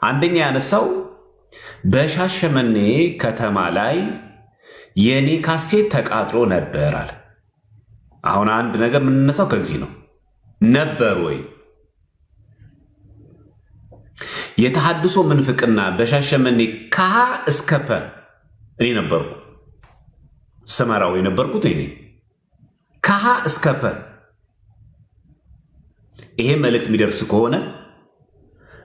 አንደኛ ያነሳው በሻሸመኔ ከተማ ላይ የኔ ካሴት ተቃጥሎ ነበር አለ። አሁን አንድ ነገር የምንነሳው ከዚህ ነው። ነበር ወይ የተሐድሶ ምንፍቅና በሻሸመኔ ከሀ እስከ ፐ እኔ ነበርኩ ስመራው የነበርኩት እኔ ከሀ እስከ ፐ። ይሄ መልእክት የሚደርስ ከሆነ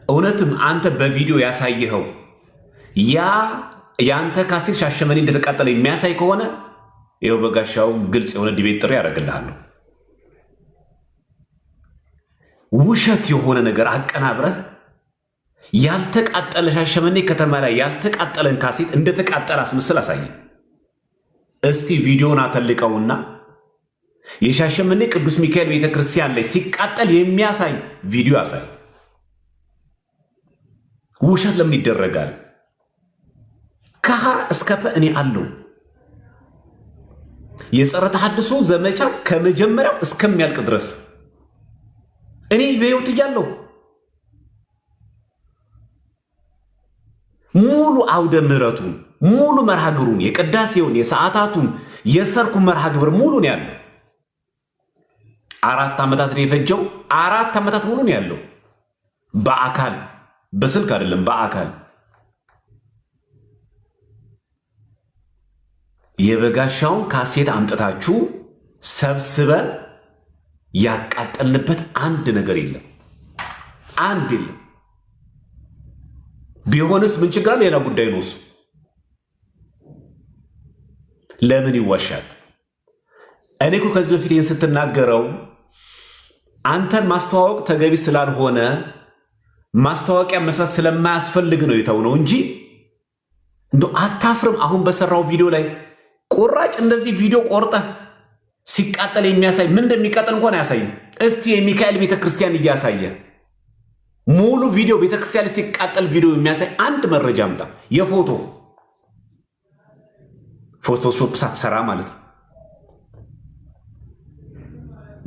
እውነትም አንተ በቪዲዮ ያሳየኸው የአንተ ካሴት ሻሸመኔ እንደተቃጠለ የሚያሳይ ከሆነ ይኸው በጋሻው ግልጽ የሆነ ዲቤት ጥሪ ያደርግልሃለሁ። ውሸት የሆነ ነገር አቀናብረህ ያልተቃጠለ ሻሸመኔ ከተማ ላይ ያልተቃጠለን ካሴት እንደተቃጠለ አስመስል አሳየ። እስቲ ቪዲዮን አተልቀውና የሻሸመኔ ቅዱስ ሚካኤል ቤተክርስቲያን ላይ ሲቃጠል የሚያሳይ ቪዲዮ ያሳይ። ውሸት ለምን ይደረጋል? ከሀ እስከ ፐ እኔ አለው። የጸረ ተሐድሶ ዘመቻ ከመጀመሪያው እስከሚያልቅ ድረስ እኔ በሕይወት እያለሁ ሙሉ አውደ ምሕረቱን ሙሉ መርሃ ግብሩን የቅዳሴውን የሰዓታቱን የሰርኩ መርሃ ግብር ሙሉ ነው ያለው። 4 ዓመታት ነው የፈጀው። 4 ዓመታት ሙሉ ነው ያለው። በአካል በስልክ አይደለም፣ በአካል የበጋሻውን ካሴት አምጥታችሁ ሰብስበን ያቃጠልንበት አንድ ነገር የለም፣ አንድ የለም። ቢሆንስ ምን ችግር አለ? ሌላ ጉዳይ ነው እሱ። ለምን ይዋሻል? እኔ እኮ ከዚህ በፊት ይህን ስትናገረው አንተን ማስተዋወቅ ተገቢ ስላልሆነ ማስታወቂያ መስራት ስለማያስፈልግ ነው የተውነው እንጂ እንደው አታፍርም? አሁን በሰራው ቪዲዮ ላይ ቁራጭ እንደዚህ ቪዲዮ ቆርጠህ ሲቃጠል የሚያሳይ ምን እንደሚቃጠል እንኳን አያሳይም። እስቲ የሚካኤል ቤተክርስቲያን እያሳየ ሙሉ ቪዲዮ ቤተክርስቲያን ሲቃጠል ቪዲዮ የሚያሳይ አንድ መረጃ አምጣ። የፎቶ ፎቶሾፕ ሳትሰራ ማለት ነው።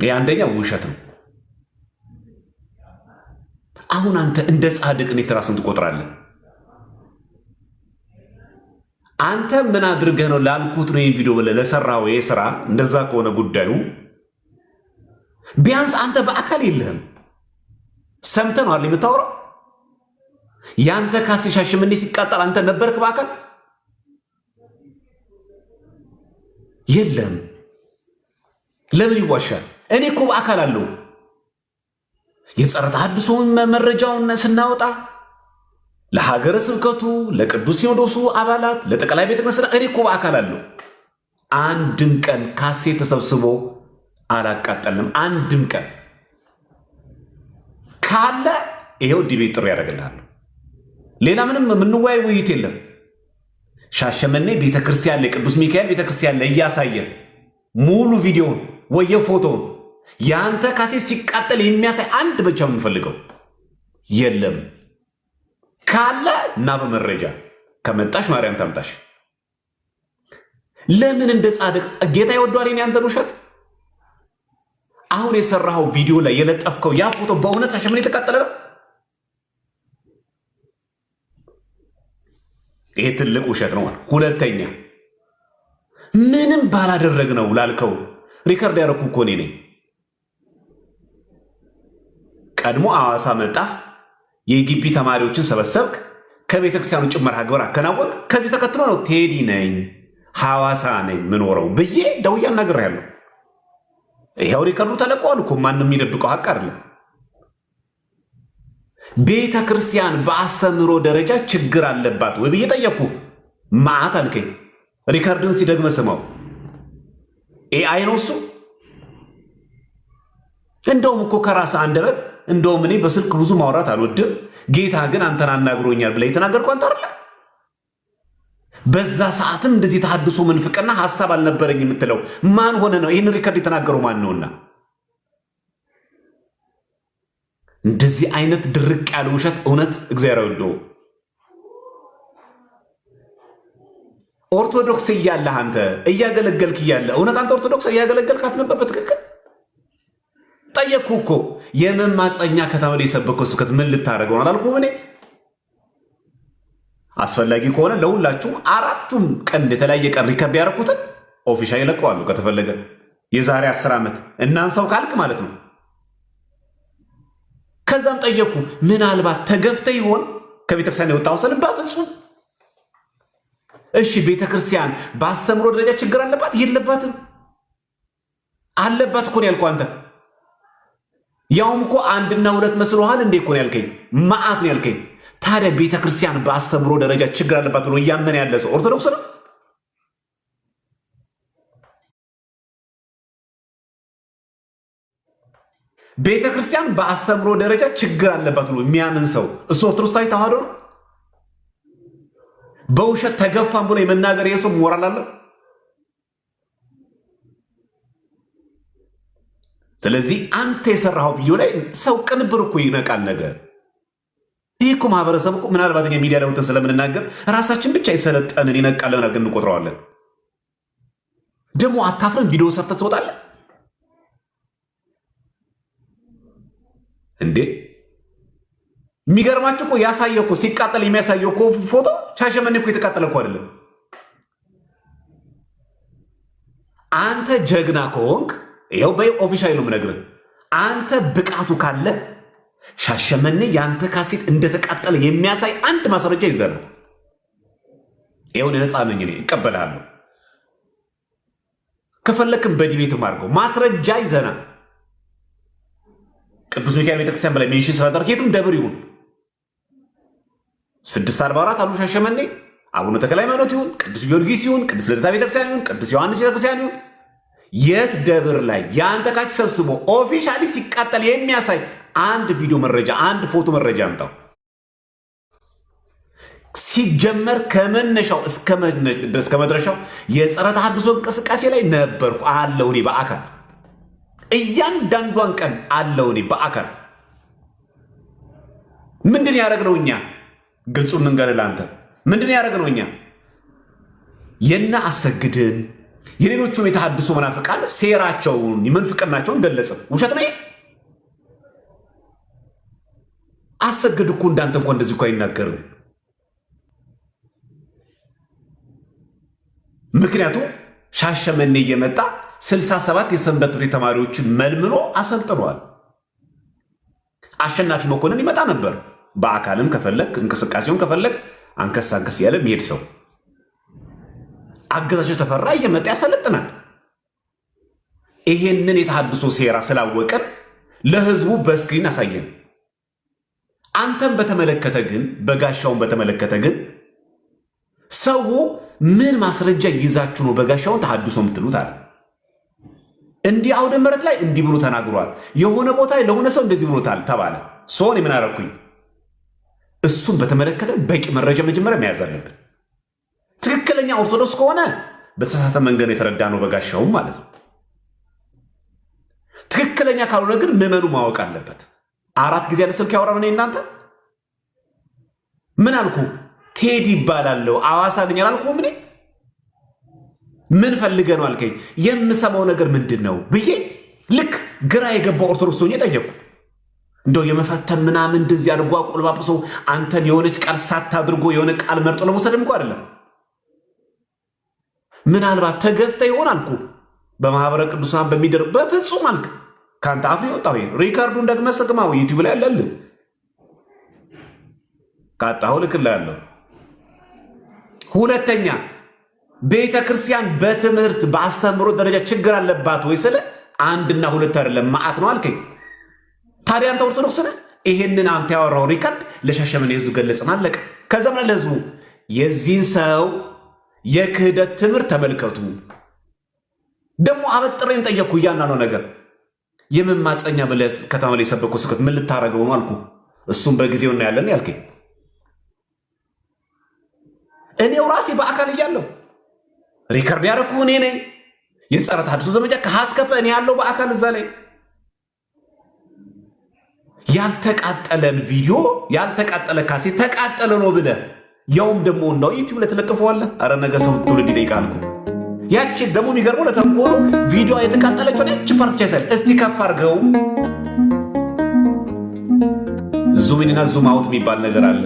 ይህ አንደኛው ውሸት ነው። አሁን አንተ እንደ ጻድቅ እኔ ራስን ትቆጥራለህ። አንተ ምን አድርገህ ነው ላልኩት ነው ይህን ቪዲዮ ብለህ ለሰራው ይሄ ስራ እንደዛ ከሆነ ጉዳዩ ቢያንስ አንተ በአካል የለህም። ሰምተህ ነው አይደል የምታወራው? ያንተ ካሴት ሻሸመኔ ሲቃጠል አንተ ነበርክ በአካል? የለም። ለምን ይዋሻል? እኔ እኮ በአካል አለው። የጸረ ተሐድሶውን መረጃውን ስናወጣ ለሀገረ ስብከቱ፣ ለቅዱስ ሲኖዶሱ አባላት፣ ለጠቅላይ ቤተ ክህነት እኔ እኮ በአካል አለው። አንድም ቀን ካሴት ተሰብስቦ አላቃጠልንም። አንድም ቀን ካለ ይሄው ዲቤት ጥሪ ያደርግልሃለሁ። ሌላ ምንም የምንወያይ ውይይት የለም። ሻሸመኔ ቤተክርስቲያን ላይ ቅዱስ ሚካኤል ቤተክርስቲያን ላይ እያሳየ ሙሉ ቪዲዮውን ወየ ፎቶውን ያንተ ካሴት ሲቃጠል የሚያሳይ አንድ ብቻ የምንፈልገው የለም። ካለ እና በመረጃ ከመጣሽ ማርያም ታምጣሽ። ለምን እንደ ጻድቅ ጌታ ይወዷል ያንተን ውሸት? አሁን የሰራው ቪዲዮ ላይ የለጠፍከው ያ ፎቶ በእውነት ሻሸመኔ የተቃጠለ ነው? ይሄ ትልቅ ውሸት ነው። ሁለተኛ ምንም ባላደረግነው ላልከው ሪከርድ ያደረኩ እኮ እኔ ነኝ። ቀድሞ አዋሳ መጣህ፣ የግቢ ተማሪዎችን ሰበሰብክ፣ ከቤተ ክርስቲያኑ ጭምር ሀገር አከናወንክ። ከዚህ ተከትሎ ነው ቴዲ ነኝ ሐዋሳ ነኝ ምኖረው ብዬ ደውዬ አናግሬያለሁ። ይኸው ሪከርዱ ተለቋል እኮ ማንም የሚደብቀው ሀቅ አይደለም። ቤተ ክርስቲያን በአስተምሮ ደረጃ ችግር አለባት ወይ ብዬ ጠየቅኩ። ማዕት አልከኝ። ሪከርድን ሲደግመ ስማው። ኤአይ ነው እሱ። እንደውም እኮ ከራስ አንደበት እንደውም እኔ በስልክ ብዙ ማውራት አልወድም፣ ጌታ ግን አንተን አናግሮኛል ብለህ የተናገርኩ አንተ አይደለ? በዛ ሰዓትም እንደዚህ ተሐድሶ ምንፍቅና ሐሳብ አልነበረኝ የምትለው ማን ሆነ ነው? ይህን ሪከርድ የተናገረው ማን ነውና? እንደዚህ አይነት ድርቅ ያለ ውሸት እውነት እግዚአብሔር አይወደው። ኦርቶዶክስ እያለህ አንተ እያገለገልክ እያለ እውነት አንተ ኦርቶዶክስ እያገለገልካት ነበር? በትክክል ጠየቅኩ እኮ። የመማፀኛ ከተማ ላይ የሰበከው ስብከት ምን ልታደርገው አላልኩም እኔ? አስፈላጊ ከሆነ ለሁላችሁ አራቱም ቀን የተለያየ ቀን ሪከርድ ያደረኩትን ኦፊሻል ይለቀዋሉ ከተፈለገ የዛሬ 10 ዓመት እናንሳው ካልክ ማለት ነው። ከዛም ጠየቁ ምናልባት ተገፍተ ይሆን ከቤተክርስቲያን የወጣው ሰልባ ፍጹም እሺ ቤተክርስቲያን በአስተምሮ ደረጃ ችግር አለባት የለባትም? አለባት እኮ ነው ያልኩህ አንተ። ያውም እኮ አንድና ሁለት መስሎሃል እንዴ እኮ ነው ያልከኝ፣ ማአት ነው ያልከኝ። ታዲያ ቤተክርስቲያን በአስተምሮ ደረጃ ችግር አለባት ብሎ እያመነ ያለ ሰው ኦርቶዶክስ ነው? ቤተክርስቲያን በአስተምሮ ደረጃ ችግር አለባት ብሎ የሚያምን ሰው እሱ ኦርቶዶክሳዊ ተዋህዶ ነው? በውሸት ተገፋም ብሎ የመናገር የሰው ሞራል አለ? ስለዚህ አንተ የሰራው ቪዲዮ ላይ ሰው ቅንብር እኮ ይነቃል ነገር። ይህ እኮ ማህበረሰብ እኮ ምናልባት ሚዲያ ላይ ወጥተን ስለምንናገር ራሳችን ብቻ የሰለጠንን ይነቃለን አድርገን እንቆጥረዋለን። ደግሞ አታፍረን ቪዲዮ ሰርተህ ትወጣለህ እንዴ? የሚገርማችሁ እኮ ያሳየው እኮ ሲቃጠል የሚያሳየው እኮ ፎቶ ሻሸመኔ እኮ የተቃጠለ እኮ አይደለም። አንተ ጀግና ከሆንክ ይኸው በኦፊሻል ነው የምነግርህ። አንተ ብቃቱ ካለ ሻሸመኔ ያንተ ካሴት እንደተቃጠለ የሚያሳይ አንድ ማስረጃ ይዘህ ነው። ይኸው ነፃ ነኝ እኔ እቀበልሃለሁ። ከፈለክም በዲቤትም አድርገው ማስረጃ ይዘና ቅዱስ ሚካኤል ቤተክርስቲያን በላይ ሜንሽን ስላደረግ የትም ደብር ይሁን 644 አሉ ሻሸመኔ አቡነ ተክለ ሃይማኖት ይሁን ቅዱስ ጊዮርጊስ ይሁን ቅዱስ ልደታ ቤተክርስቲያን ይሁን ቅዱስ ዮሐንስ ቤተክርስቲያን ይሁን የት ደብር ላይ የአንተ ካሴት ሰብስቦ ኦፊሻሊ ሲቃጠል የሚያሳይ አንድ ቪዲዮ መረጃ አንድ ፎቶ መረጃ አምጣው። ሲጀመር ከመነሻው እስከ መድረሻው የጸረ ተሐድሶ እንቅስቃሴ ላይ ነበርኩ አለው እኔ በአካል እያንዳንዷን ቀን አለው እኔ በአካል። ምንድን ያደረግነው እኛ ግልጹን እንገርልህ አንተ ምንድን ያደረግነው እኛ የና አሰግድን የሌሎቹም የተሐድሶ መናፍቃን ሴራቸውን የመንፍቅናቸውን ገለጽን። ውሸት ነው አሰግድ እኮ እንዳንተ እንኳን እንደዚህ እኮ አይናገርም። ምክንያቱም ሻሸመኔ እየመጣ 67 የሰንበት ቤት ተማሪዎችን መልምሎ አሰልጥኗል። አሸናፊ መኮንን ይመጣ ነበር በአካልም ከፈለክ እንቅስቃሴውን ከፈለክ አንከስ አንከስ ያለ የሚሄድ ሰው። አገዛቸው ተፈራ እየመጣ ያሰለጥናል። ይሄንን የተሐድሶ ሴራ ስላወቀን ለህዝቡ በስክሪን አሳየን። አንተም በተመለከተ ግን በጋሻውን በተመለከተ ግን ሰው ምን ማስረጃ ይዛችሁ ነው በጋሻውን ተሐድሶ የምትሉት አለ። እንዲህ አውደ ምሕረት ላይ እንዲህ ብሎ ተናግሯል፣ የሆነ ቦታ ላይ ለሆነ ሰው እንደዚህ ብሎታል ተባለ። ሶን ምን አደረኩኝ? እሱን በተመለከተ በቂ መረጃ መጀመሪያ መያዝ አለብን። ትክክለኛ ኦርቶዶክስ ከሆነ በተሳሳተ መንገድ የተረዳ ነው በጋሻውም ማለት ነው። ትክክለኛ ካልሆነ ግን ምዕመኑ ማወቅ አለበት። 4 ጊዜ ያለ ስልክ ያወራነው እኔ እናንተ ምን አልኩ? ቴዲ ይባላለሁ አዋሳ ነኝ አላልኩም? ምን ፈልገህ ነው አልከኝ። የምሰማው ነገር ምንድን ነው ብዬ ልክ ግራ የገባው ኦርቶዶክስ ሆኜ ጠየቁ። እንደው የመፈተን ምናምን እንደዚህ አድርጎ አቆልባብሶ አንተን የሆነች ቃል ሳታድርጎ የሆነ ቃል መርጦ ለመውሰድም እኮ አይደለም። ምናልባት ተገፍተ ይሆን አልኩ። በማህበረ ቅዱሳን በሚደር በፍጹም አልክ። ካንተ አፍ ይወጣው ሪካርዱን ደግመህ ሰግማው ዩቲዩብ ላይ ያለልህ ካጣው ልክልሃለሁ። ሁለተኛ ቤተ ክርስቲያን በትምህርት በአስተምሮ ደረጃ ችግር አለባት ወይ ስለ አንድና ሁለት አይደለም ማአት ነው አልከኝ። ታዲያ አንተ ኦርቶዶክስ ነህ። ይሄንን አንተ ያወራው ሪካርድ ለሻሸመኔ ህዝብ ገለጽን አለቀ። ከዛም ለህዝቡ የዚህን ሰው የክህደት ትምህርት ተመልከቱ። ደግሞ አበጥሬን ጠየቅኩ። እያንዳንዱ ነገር የመማፀኛ ብለህ ከተማ ላይ የሰበኩ ስብከት ምን ልታረገው ነው አልኩ። እሱም በጊዜው እናያለን ያልከኝ እኔው ራሴ በአካል እያለሁ ሪከርድ ያደረኩ እኔ ነኝ። የጸረ ተሐድሶ ዘመቻ ከሐስከፈ እኔ ያለው በአካል እዛ ላይ ያልተቃጠለን ቪዲዮ ያልተቃጠለ ካሴት ተቃጠለ ነው ብለህ ያውም ደግሞ እንደው ዩቲዩብ ላይ ተለጥፈዋለህ። አረ ነገ ሰው ትውልድ ይጠይቃል እኮ። ያቺ ደግሞ የሚገርመው ለተንኮሉ ቪዲዮ የተቃጠለችው ነች ፓርት ያሳል። እስቲ ከፍ አድርገው ዙም ኢን እና ዙም አውት የሚባል ነገር አለ።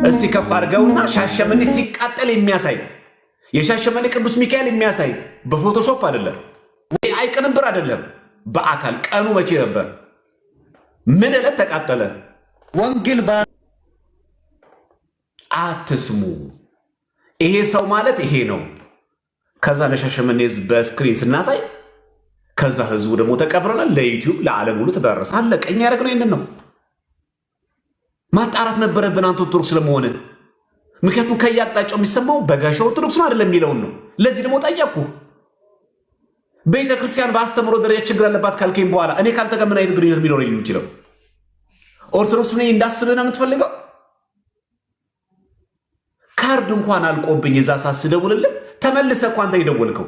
እስቲ ከፍ አድርገውና ሻሸመኔ ሲቃጠል የሚያሳይ የሻሸመኔ ቅዱስ ሚካኤል የሚያሳይ በፎቶሾፕ አይደለም ወይ አይቅንብር አይደለም፣ በአካል ቀኑ መቼ ነበር? ምን ዕለት ተቃጠለ? ወንጌል አትስሙ። ይሄ ሰው ማለት ይሄ ነው። ከዛ ለሻሸመኔ ህዝብ በስክሪን ስናሳይ ከዛ ህዝቡ ደግሞ ተቀብረናል። ለዩቲዩብ ለዓለም ሁሉ ተዳረሰ። አለቀ። እኛ ያደረግነው ይህንን ነው። ማጣራት ነበረብን አንተ ኦርቶዶክስ ለመሆን። ምክንያቱም ከየአቅጣጫው የሚሰማው በጋሻው ኦርቶዶክስ ነው አይደለም የሚለውን ነው። ለዚህ ደግሞ ጠየቅኩ። ቤተ ክርስቲያን በአስተምሮ ደረጃ ችግር አለባት ካልከኝ በኋላ እኔ ካንተ ጋር ምን አይነት ግንኙነት ሊኖረኝ የሚችለው? ኦርቶዶክስ ምን እንዳስብህ ነው የምትፈልገው? ካርድ እንኳን አልቆብኝ እዛ ሳስደውልልህ ተመልሰህ እኮ አንተ የደወልከው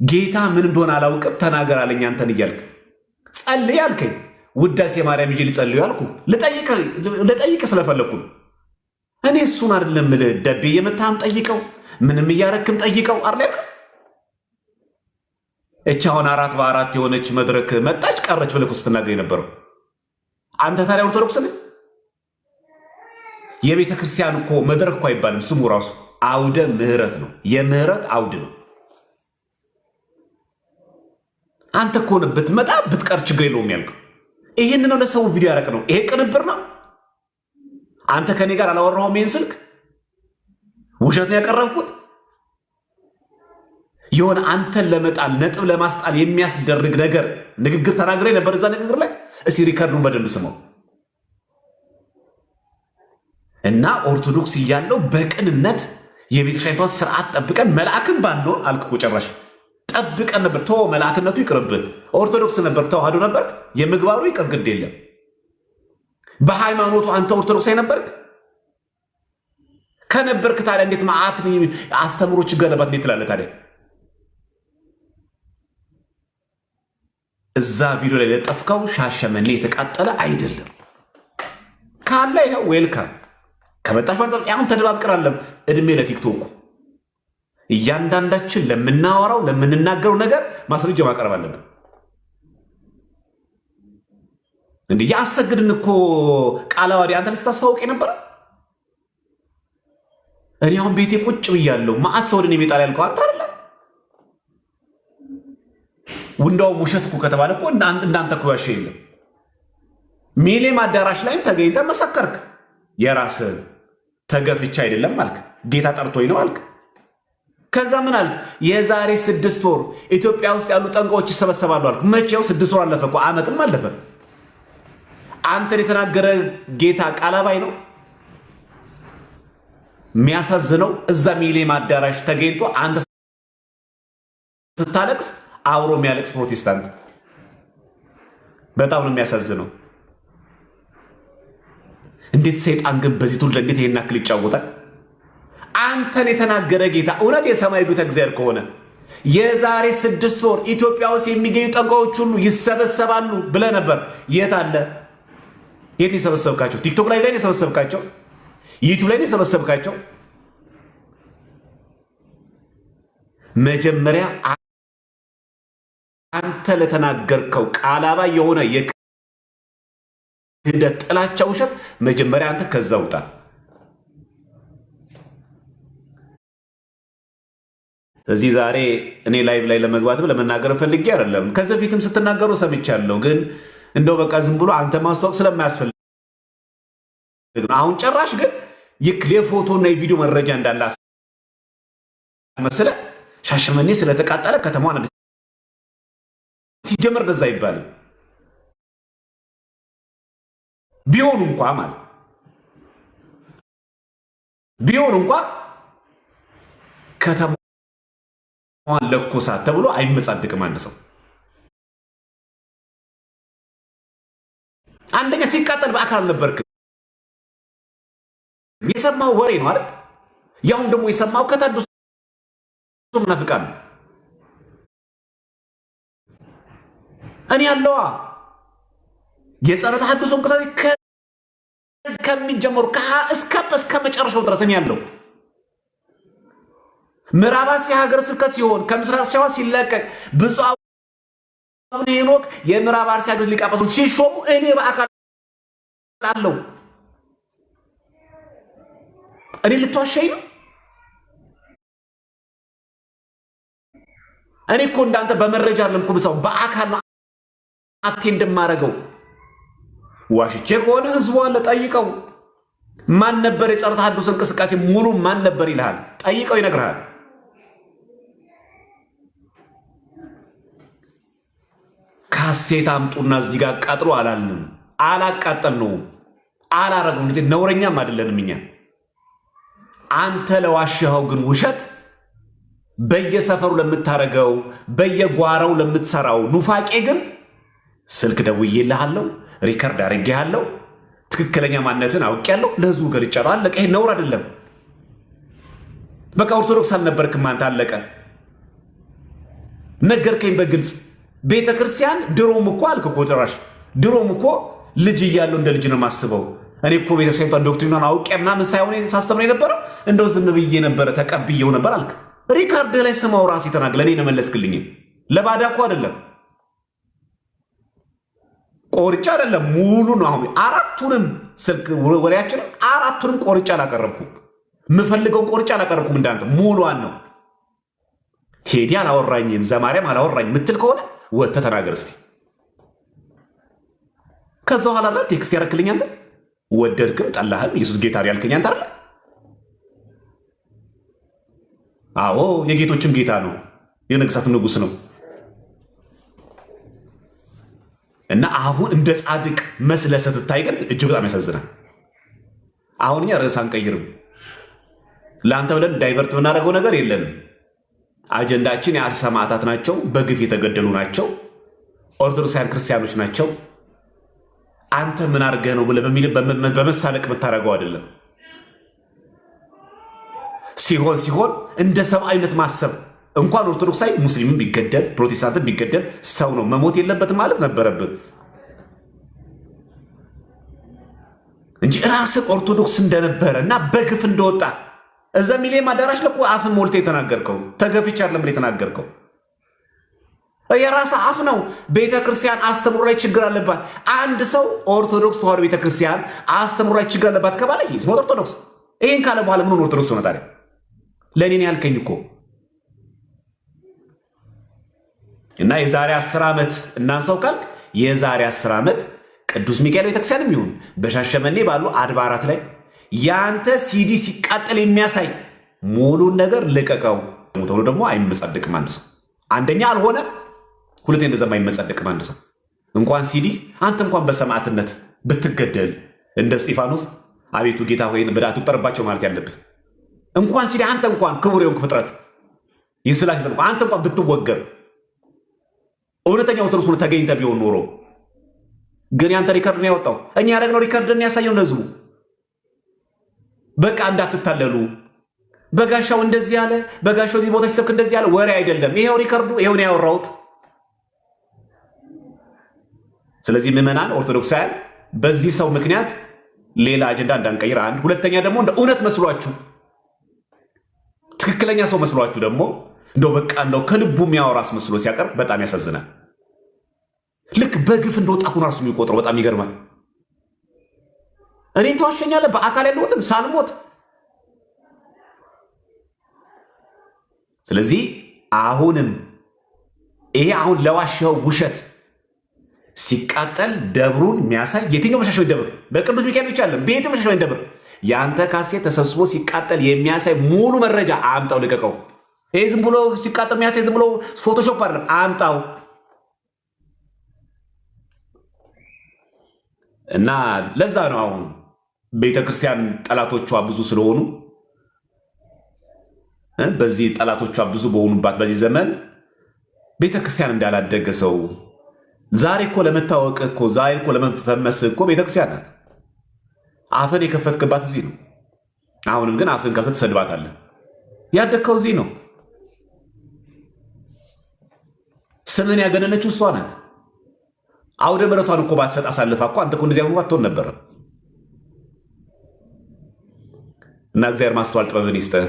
ጌታ ምን እንደሆነ አላውቅም ተናገር አለኝ። አንተን እያልክ ጸልይ አልከኝ። ውዳሴ ማርያም ይዤ ልጸልዩ አልኩ። ልጠይቅህ ስለፈለግኩ እኔ እሱን አይደለም የምልህ። ደቤ እየመታህም ጠይቀው፣ ምንም እያረክም ጠይቀው አይደል? እቻ አሁን 4x4 የሆነች መድረክ መጣች ቀረች ብለህ እኮ ስትናገር የነበረው አንተ ታዲያ ኦርቶዶክስ ነህ? የቤተ ክርስቲያን እኮ መድረክ እኮ አይባልም ስሙ ራሱ አውደ ምህረት ነው። የምህረት አውድ ነው። አንተ እኮ ነው ብትመጣ ብትቀር ችግር የለውም ያልከው። ይህን ነው ለሰው ቪዲዮ ያረቅ ነው። ይሄ ቅንብር ነው። አንተ ከኔ ጋር አላወራሁም። ይህን ስልክ ውሸት ነው ያቀረብኩት። የሆነ አንተን ለመጣል ነጥብ ለማስጣል የሚያስደርግ ነገር ንግግር ተናግሬ ነበር እዛ ንግግር ላይ። እስኪ ሪከርዱን በደንብ ስማው እና ኦርቶዶክስ እያለው በቅንነት የቤተክርስቲያኗን ስርዓት ጠብቀን መልአክን ባንሆን አልክ እኮ ጭራሽ ጠብቀን ነበር። ተው መልአክነቱ ይቅርብህ። ኦርቶዶክስ ነበር፣ ተዋህዶ ነበር፣ የምግባሩ ይቅር፣ ግድ የለም። በሃይማኖቱ አንተ ኦርቶዶክስ አይነበርክ? ከነበርክ ታዲያ እንዴት ማአት አስተምሮች ገለባት እንዴት ትላለህ ታዲያ? እዛ ቪዲዮ ላይ ለጠፍከው ሻሸመኔ የተቃጠለ አይደለም ካለ ይኸው ዌልካም። ከመጣሽ ማለት አሁን ተደባብቀናለም። እድሜ ለቲክቶክ እያንዳንዳችን ለምናወራው ለምንናገረው ነገር ማስረጃ ማቅረብ አለብን። እንዴ ያሰግድን እኮ ቃለ ዓዋዲ አንተ ልታስተዋውቅ ነበር። እኔ አሁን ቤቴ ቁጭ ብያለሁ። ማአት ሰው ወደኔ ቤት ያልከው አንተ አይደለ? እንደውም ውሸት እኮ ከተባለ እኮ እንዳንተ እኮ ያሸ የለም። ሚሊኒየም አዳራሽ ላይም ተገኝተህ መሰከርክ። የራስህ ተገፍቻ አይደለም አልክ። ጌታ ጠርቶኝ ነው አልክ። ከዛ ምን አልክ? የዛሬ 6 ወር ኢትዮጵያ ውስጥ ያሉ ጠንቋዮች ይሰበሰባሉ አልክ። መቼው 6 ወር አለፈ እኮ ዓመትም አለፈ። አንተን የተናገረ ጌታ ቃል አባይ ነው። የሚያሳዝነው እዛ ሚሊኒየም አዳራሽ ተገኝቶ አንተ ስታለቅስ አብሮ የሚያለቅስ ፕሮቴስታንት በጣም ነው የሚያሳዝነው። እንዴት ሰይጣን ግን በዚህ ትውልድ እንዴት ይሄን ያክል ይጫወታል? አንተን የተናገረ ጌታ እውነት የሰማይ ጌታ እግዚአብሔር ከሆነ የዛሬ 6 ወር ኢትዮጵያ ውስጥ የሚገኙ ጠንቋዮች ሁሉ ይሰበሰባሉ ብለህ ነበር። የት አለ? የት የሰበሰብካቸው? ቲክቶክ ላይ የሰበሰብካቸው? ዩቲዩብ ላይ የሰበሰብካቸው? መጀመሪያ አንተ ለተናገርከው ቃል አባይ የሆነ የክህደት ጥላቻ፣ ውሸት መጀመሪያ አንተ ከዛ ውጣ። ስለዚህ ዛሬ እኔ ላይቭ ላይ ለመግባትም ለመናገር ፈልጌ አይደለም። ከዚህ በፊትም ስትናገሩ ሰምቻለሁ። ግን እንደው በቃ ዝም ብሎ አንተ ማስታወቅ ስለማያስፈልግ አሁን ጭራሽ ግን የፎቶና የቪዲዮ መረጃ እንዳለ መስለ ሻሸመኔ ስለተቃጠለ ከተማዋን ሲጀመር እንደዛ አይባልም። ቢሆን እንኳ ማለት ቢሆን እንኳ ከተማ ለኮሳት ተብሎ አይመጻድቅም። አንድ ሰው አንደኛ ሲቃጠል በአካል ነበርክ። የሰማው ወሬ ነው አይደል? ያሁን ደግሞ የሰማው ከታድሶ ምናፍቃን ነው። እኔ ያለዋ የጸረ ተሐድሶ እንቅስቃሴ ከሚጀምሩ እስከ መጨረሻው ድረስ እኔ ያለው ምዕራብ እስያ ሀገረ ስብከት ሲሆን ከምስራቅ ሸዋ ሲለቀቅ ብፁዕ አቡነ ሄኖክ የምዕራብ እስያ ሀገረ ሊቀ ጳጳስ ሲሾሙ እኔ በአካል አለው እኔ ልትዋሸኝ ነው? እኔ እኮ እንዳንተ በመረጃ አይደለም እኮ ብሰው በአካል ነው አቴ እንደማረገው። ዋሽቼ ከሆነ ህዝቡ አለ ጠይቀው። ማን ነበር የጸረ ተሐድሶ እንቅስቃሴ ሙሉ ማን ነበር ይልሃል? ጠይቀው ይነግርሃል። ካሴት አምጡና እዚህ ጋር ቀጥሎ አላልንም፣ አላቃጠልነውም፣ አላረግነውም። እንደዚህ ነውረኛም አይደለንም እኛ። አንተ ለዋሸኸው ግን ውሸት በየሰፈሩ ለምታረገው በየጓራው ለምትሰራው ኑፋቄ ግን ስልክ ደውዬልሃለሁ፣ ሪከርድ አድርጌሃለሁ፣ ትክክለኛ ማንነትን አውቄያለሁ፣ ለህዝቡ ገልጫለሁ። አለቀ። ይሄ ነውር አይደለም። በቃ ኦርቶዶክስ አልነበርክም አንተ። አለቀ። ነገርከኝ በግልጽ። ቤተ ክርስቲያን ድሮም እኮ አልክ እኮ ጭራሽ ድሮም እኮ ልጅ እያለሁ እንደ ልጅ ነው የማስበው። እኔ እኮ ቤተክርስቲያን ዶክትሪኗን አውቄ ምናምን ሳይሆን ሳስተምር የነበረው እንደው ዝም ብዬ ነበረ ተቀብዬው ነበር አልክ። ሪካርድ ላይ ስማው ራሴ ተናግረ እኔ ነው መለስክልኝ። ለባዳ እኮ አይደለም፣ ቆርጫ አይደለም፣ ሙሉ ነው። አሁን አራቱንም ስልክ ወሬያችንን አራቱንም ቆርጫ አላቀረብኩም። የምፈልገውን ቆርጫ አላቀረብኩም። እንዳንተ ሙሉዋን ነው። ቴዲ አላወራኝም፣ ዘማርያም አላወራኝ ምትል ከሆነ ወጥተህ ተናገር እስቲ። ከዛ በኋላ ላይ ቴክስት ያረክልኝ አንተ ወደድክም ጠላህም ኢየሱስ ጌታ ያልከኝ አንተ አይደል? አዎ የጌቶችም ጌታ ነው፣ የነገሥታትም ንጉሥ ነው። እና አሁን እንደ ጻድቅ መስለህ ስትታይ ግን እጅግ በጣም ያሳዝናል። አሁን እኛ ርዕስ አንቀይርም። ለአንተ ብለን ዳይቨርት የምናደርገው ነገር የለንም። አጀንዳችን የአርሲ ሰማዕታት ናቸው፣ በግፍ የተገደሉ ናቸው፣ ኦርቶዶክሳውያን ክርስቲያኖች ናቸው። አንተ ምን አድርገህ ነው ብለህ በመሳለቅ የምታደርገው አይደለም። ሲሆን እንደ ሰብአዊነት ማሰብ እንኳን ኦርቶዶክሳዊ ሙስሊምም ቢገደል ፕሮቴስታንትም ቢገደል ሰው ነው፣ መሞት የለበትም ማለት ነበረብን እንጂ ራስህ ኦርቶዶክስ እንደነበረ እና በግፍ እንደወጣ እዛ ሚሊየም አዳራሽ ለቆ አፍን ሞልተህ የተናገርከው ተገፍቻ አይደለም የተናገርከው። የራስህ አፍ ነው። ቤተክርስቲያን አስተምሮ ላይ ችግር አለባት። አንድ ሰው ኦርቶዶክስ ተዋሕዶ ቤተክርስቲያን አስተምሮ ላይ ችግር አለባት ከባለ ይስ ኦርቶዶክስ። ይሄን ካለ በኋላ ምን ኦርቶዶክስ ሆነ ታዲያ? ለኔ ነው ያልከኝ እኮ። እና የዛሬ 10 ዓመት እናንሳው ካልክ የዛሬ 10 ዓመት ቅዱስ ሚካኤል ቤተክርስቲያንም ይሁን በሻሸመኔ ባሉ አድባራት ላይ ያንተ ሲዲ ሲቃጠል የሚያሳይ ሙሉን ነገር ልቀቀው ተብሎ ደግሞ አይመጻደቅም አንድ ሰው። አንደኛ አልሆነም፣ ሁለተኛ እንደዛ አይመጻደቅም አንድ ሰው። እንኳን ሲዲ አንተ እንኳን በሰማዕትነት ብትገደል እንደ እስጢፋኖስ አቤቱ ጌታ ሆይ ብለህ አትቁጠርባቸው ማለት ያለብህ። እንኳን ሲዲ አንተ እንኳን ክቡር የሆንክ ፍጥረት ይስላሽ አንተ እንኳን ብትወገር እውነተኛው ኦርቶዶክስ ተገኝተህ ቢሆን ኖሮ ግን ያንተ ሪከርድ ነው ያወጣው። እኛ ያደረግነው ሪከርድን ያሳየው ለህዝቡ። በቃ እንዳትታለሉ። በጋሻው እንደዚህ ያለ በጋሻው እዚህ ቦታ ሲሰብክ እንደዚህ ያለ ወሬ አይደለም። ይሄው ሪከርዱ፣ ይሄው ነው ያወራሁት። ስለዚህ ምዕመናን ኦርቶዶክሳውያን በዚህ ሰው ምክንያት ሌላ አጀንዳ እንዳንቀይር አንድ፣ ሁለተኛ ደግሞ እንደ እውነት መስሏችሁ ትክክለኛ ሰው መስሏችሁ ደግሞ እንደው በቃ እንደው ከልቡ የሚያወራስ መስሎ ሲያቀርብ በጣም ያሳዝናል። ልክ በግፍ እንደወጣ ሁሉ ራሱ የሚቆጥረው በጣም ይገርማል። እኔን ተዋሸኛለህ በአካል ያለሁትን ሳልሞት። ስለዚህ አሁንም ይሄ አሁን ለዋሸኸው ውሸት ሲቃጠል ደብሩን የሚያሳይ የትኛው መሻሻል ደብር በቅዱስ ሚካኤል ብቻ አለ በየትኛው መሻሻል ደብር ያንተ ካሴት ተሰብስቦ ሲቃጠል የሚያሳይ ሙሉ መረጃ አምጣው፣ ልቀቀው። ይሄ ዝም ብሎ ሲቃጠል የሚያሳይ ዝም ብሎ ፎቶሾፕ አይደለም፣ አምጣው። እና ለዛ ነው አሁን ቤተክርስቲያን ጠላቶቿ ብዙ ስለሆኑ በዚህ ጠላቶቿ ብዙ በሆኑባት በዚህ ዘመን ቤተክርስቲያን እንዳላደገ ሰው ዛሬ እኮ ለመታወቅ እኮ ዛሬ እኮ ለመፈመስ እኮ ቤተክርስቲያን ናት። አፍን የከፈትክባት እዚህ ነው። አሁንም ግን አፍን ከፍት ሰድባታለህ። ያደግከው እዚህ ነው። ስምን ያገነነችው እሷ ናት። አውደ ምሕረቷን እኮ ባትሰጥ አሳልፋ እኮ አንተ እኮ እንደዚህ አሁን አትሆን ነበር። እና እግዚአብሔር ማስተዋል ጥበብን ይስጥህ።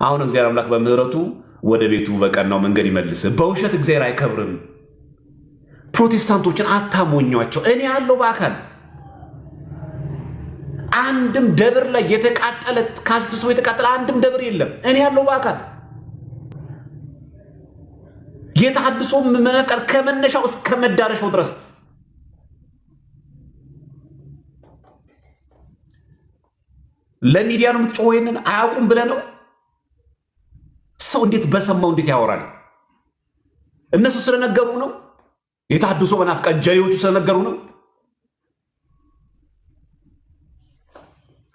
አሁን እግዚአብሔር አምላክ በምህረቱ ወደ ቤቱ በቀናው መንገድ ይመልስህ። በውሸት እግዚአብሔር አይከብርም። ፕሮቴስታንቶችን አታሞኟቸው። እኔ ያለው በአካል አንድም ደብር ላይ የተቃጠለ ካስትሶ የተቃጠለ አንድም ደብር የለም። እኔ ያለው በአካል የተሐድሶ መነፍቃር ከመነሻው እስከ መዳረሻው ድረስ ለሚዲያ ነው የምትጮኸው። ይሄንን አያውቁም ብለህ ነው? ሰው እንዴት በሰማው እንዴት ያወራል? እነሱ ስለነገሩ ነው? የተሐድሶ መናፍቃን ጀሌዎቹ ስለነገሩ ነው?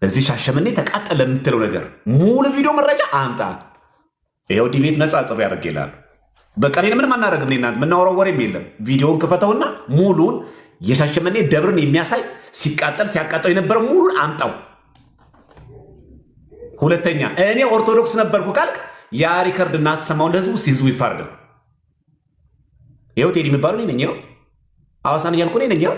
እዚህ ሻሸመኔ ተቃጠለ የምትለው ነገር ሙሉ ቪዲዮ መረጃ አምጣ። ይኸው ዲቤት ነጻ ጽብ ያደርግ ይላል። በቃ እኔን ምንም አናደርግም። እኔና የምናወራው ወሬም የለም። ቪዲዮውን ክፈተውና ሙሉን የሻሸመኔ ደብርን የሚያሳይ ሲቃጠል ሲያቃጠው የነበረ ሙሉን አምጣው። ሁለተኛ እኔ ኦርቶዶክስ ነበርኩ ካልክ ያ ሪከርድ እናሰማው ለህዝቡ ሲዝው ይፋርድ። ይኸው ቴዲ የሚባሉ እኔ ነኝ። ይኸው ሐዋሳን እያልኩ እኔ ነኝ። ይኸው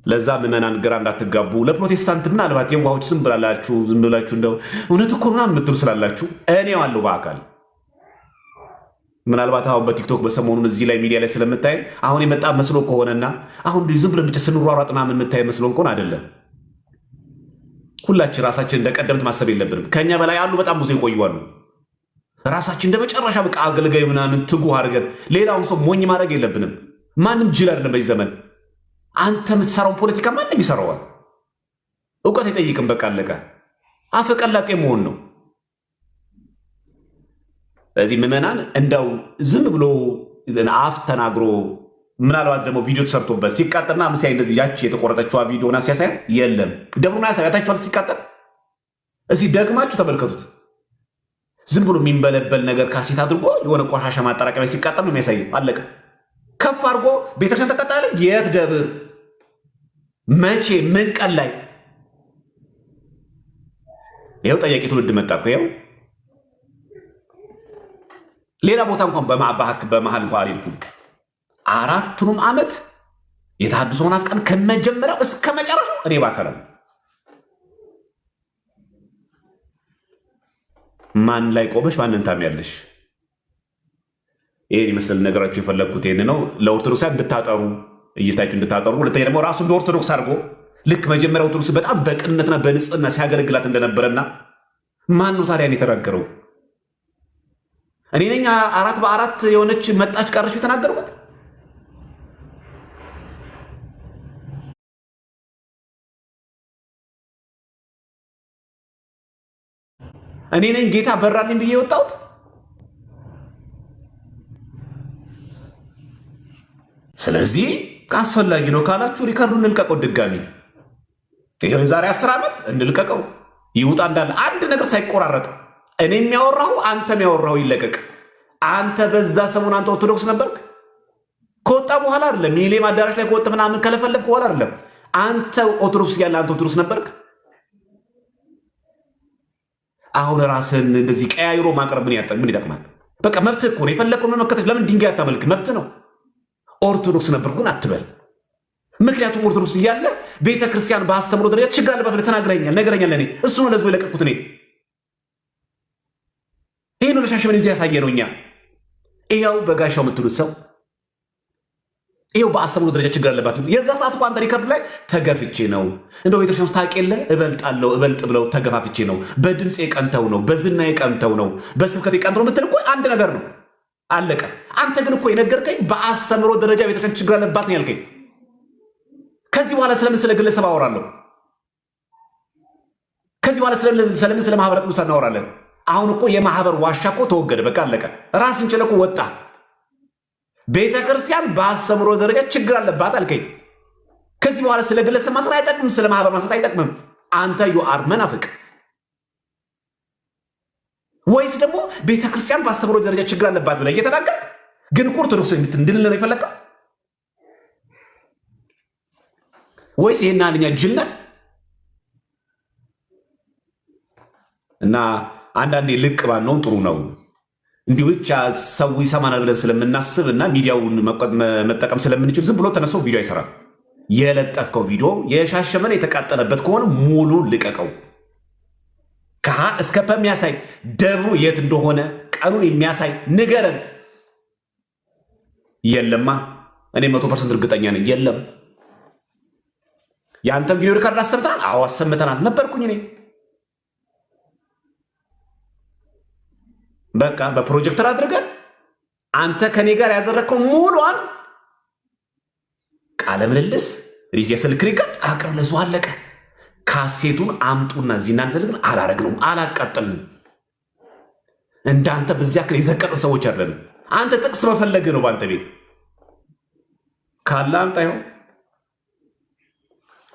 ለዛ ምዕመናን ግራ እንዳትጋቡ። ለፕሮቴስታንት ምናልባት የዋሆች ዝም ብላላችሁ እንደው እውነት እኮ ምናምን የምትሉ ስላላችሁ እኔው አለው በአካል ምናልባት አሁን በቲክቶክ በሰሞኑን እዚህ ላይ ሚዲያ ላይ ስለምታይ አሁን የመጣ መስሎ ከሆነና አሁን ዝም ብለን ብቻ ስንሯሯጥ ምናምን የምታይ መስሎ እንኳን አይደለም። ሁላችን ራሳችን እንደቀደምት ማሰብ የለብንም። ከኛ በላይ ያሉ በጣም ብዙ ይቆዩዋሉ። ራሳችን እንደመጨረሻ በቃ አገልጋይ ምናምን ትጉህ አድርገን ሌላውን ሰው ሞኝ ማድረግ የለብንም። ማንም ጅል አይደለም በዚህ ዘመን። አንተ የምትሰራውን ፖለቲካ ማንም ይሰራዋል። እውቀት አይጠይቅም። በቃ አለቀ። አፈቀላጤ መሆን ነው። ስለዚህ ምዕመናን እንደው ዝም ብሎ አፍ ተናግሮ ምናልባት ደግሞ ቪዲዮ ተሰርቶበት ሲቃጠልና ምሳይ እንደዚህ ያቺ የተቆረጠችዋ ቪዲዮና ሲያሳይ የለም ደብሩና ያሳያታችኋል ሲቃጠል። እዚህ ደግማችሁ ተመልከቱት። ዝም ብሎ የሚንበለበል ነገር ካሴት አድርጎ የሆነ ቆሻሻ ማጠራቀሚያ ሲቃጠል ነው የሚያሳየው። አለቀ። ከፍ አድርጎ ቤተክርስቲያን ተቃጠለ። የት ደብር? መቼ? ምን ቀን ላይ? ይኸው ጠያቂ ትውልድ መጣ እኮ። ይኸው ሌላ ቦታ እንኳን በመሀል እንኳን አልሄድኩም። አራቱንም ዓመት የተሐድሶ መናፍቃን ከመጀመሪያው እስከ መጨረሻው እኔ ባከለም ማን ላይ ቆመሽ ማንን ታሚያለሽ? ይሄን ይመስል ነገራችሁ የፈለግኩት ይሄን ነው። ለኦርቶዶክሳን እንድታጠሩ እይታችሁ እንድታጠሩ። ሁለተኛ ደግሞ ራሱ እንደ ኦርቶዶክስ አድርጎ ልክ መጀመሪያ ኦርቶዶክስ በጣም በቅንነትና በንጽህና ሲያገለግላት እንደነበረና ማን ነው ታዲያ የተናገረው? እኔ ነኝ 4 የሆነች መጣች ቀረች የተናገርኩት? እኔ ነኝ ጌታ በራልኝ ብዬ የወጣሁት? ስለዚህ አስፈላጊ ነው ካላችሁ ሪከርዱን እንልቀቀው። ድጋሚ ይሄው የዛሬ 10 ዓመት እንልቀቀው ይውጣ እንዳለ አንድ ነገር ሳይቆራረጥ እኔ የሚያወራው አንተ የሚያወራው ይለቀቅ። አንተ በዛ ሰሞን አንተ ኦርቶዶክስ ነበርክ። ከወጣ በኋላ አይደለም ሚሊኒየም አዳራሽ ላይ ከወጣ ምናምን ከለፈለፍክ በኋላ አይደለም። አንተ ኦርቶዶክስ ያለ አንተ ኦርቶዶክስ ነበርክ። አሁን ራስን እንደዚህ ቀያይሮ ማቅረብ ምን ይጠቅማል? በቃ መብትህ እኮ ነው። የፈለግከውን መከተል። ለምን ድንጋይ አታመልክ? መብት ነው። ኦርቶዶክስ ነበርኩ ግን አትበል። ምክንያቱም ኦርቶዶክስ እያለ ቤተ ክርስቲያን በአስተምሮ ደረጃ ችግር አለባት ብለህ ተናግረኛል፣ ነገረኛል። ለእኔ እሱ ነው ለህዝቡ የለቀቅኩት። እኔ ይሄ ነው ለሻሸመኔ እዚህ ያሳየ ነው። እኛ ይኸው በጋሻው የምትሉት ሰው ይኸው በአስተምሮ ደረጃ ችግር አለባት። የዛ ሰዓት እኮ አንተ ሪከርድ ላይ ተገፍቼ ነው እንደው ቤተክርስቲያን ውስጥ ታውቅ የለ እበልጣለሁ እበልጥ ብለው ተገፋፍቼ ነው፣ በድምፄ ቀንተው ነው፣ በዝናዬ ቀንተው ነው፣ በስብከቴ ቀንተው ነው የምትል እኮ አንድ ነገር ነው። አለቀ። አንተ ግን እኮ የነገርከኝ በአስተምሮ ደረጃ ቤተክርስቲያን ችግር አለባት ነው ያልከኝ። ከዚህ በኋላ ስለምን ስለ ግለሰብ አወራለሁ? ከዚህ በኋላ ስለምን ስለ ማህበረ ቅዱሳን እናወራለን? አሁን እኮ የማህበር ዋሻ እኮ ተወገደ። በቃ አለቀ። ራስን ችለህ እኮ ወጣ። ቤተ ክርስቲያን በአስተምሮ ደረጃ ችግር አለባት አልከኝ። ከዚህ በኋላ ስለ ግለሰብ ማንሳት አይጠቅምም፣ ስለ ማህበር ማንሳት አይጠቅምም። አንተ ዩአር መናፍቅ። ወይስ ደግሞ ቤተ ክርስቲያን በአስተምሮ ደረጃ ችግር አለባት ብለህ እየተናገርክ ግን እኮ ኦርቶዶክስ እንድንል ነው የፈለግከው? ወይስ ይሄን ያህልኛ ጅል ነህ? እና አንዳንዴ ልቅ ባንሆን ጥሩ ነው። እንዲሁ ብቻ ሰው ይሰማናል ብለን ስለምናስብ እና ሚዲያውን መጠቀም ስለምንችል ዝም ብሎ ተነስቶ ቪዲዮ አይሰራም። የለጠፍከው ቪዲዮ የሻሸመኔ የተቃጠለበት ከሆነ ሙሉ ልቀቀው። ከሀ እስከ ፐ የሚያሳይ ደብሩ የት እንደሆነ ቀኑን የሚያሳይ ንገረን። የለማ እኔ 100% እርግጠኛ ነኝ የለም። የአንተን ቪዲዮ ሪካርድ አሰምተናል? አዎ አሰምተናል። ነበርኩኝ እኔ። በቃ በፕሮጀክተር አድርገን አንተ ከኔ ጋር ያደረግከው ሙሉዋን ቃለ ምልልስ የስልክ ሪካርድ አቅርብ። ለሰው አለቀ። ካሴቱን አምጡና እዚህ እናንደልግን አላረግነውም፣ አላቃጠልንም። እንዳንተ በዚያ ክል የዘቀጠ ሰዎች አይደለንም። አንተ ጥቅስ መፈለግ ነው በአንተ ቤት ካለ አምጣ። ይኸው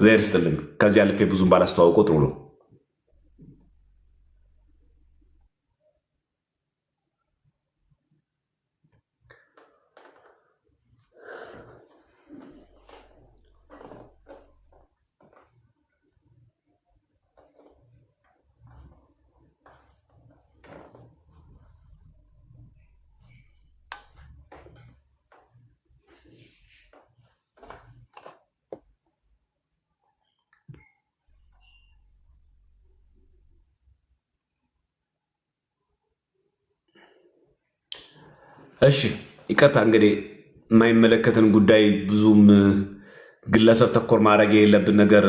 ዘር ስትልኝ ከዚህ አልፌ ብዙም ባላስተዋውቀው ጥሩ ነው። እሺ ይቅርታ እንግዲህ የማይመለከትን ጉዳይ ብዙም ግለሰብ ተኮር ማድረግ የሌለብን ነገር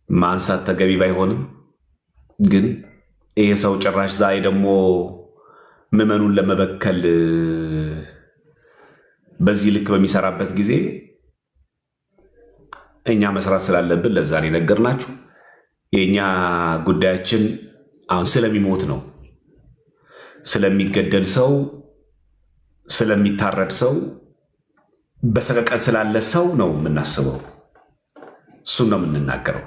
ማንሳት ተገቢ ባይሆንም ግን ይሄ ሰው ጭራሽ ዛሬ ደግሞ ምዕመኑን ለመበከል በዚህ ልክ በሚሰራበት ጊዜ እኛ መስራት ስላለብን ለዛ ነው የነገርናችሁ። የእኛ ጉዳያችን አሁን ስለሚሞት ነው። ስለሚገደል ሰው፣ ስለሚታረድ ሰው፣ በሰቀቀን ስላለ ሰው ነው የምናስበው። እሱን ነው የምንናገረው።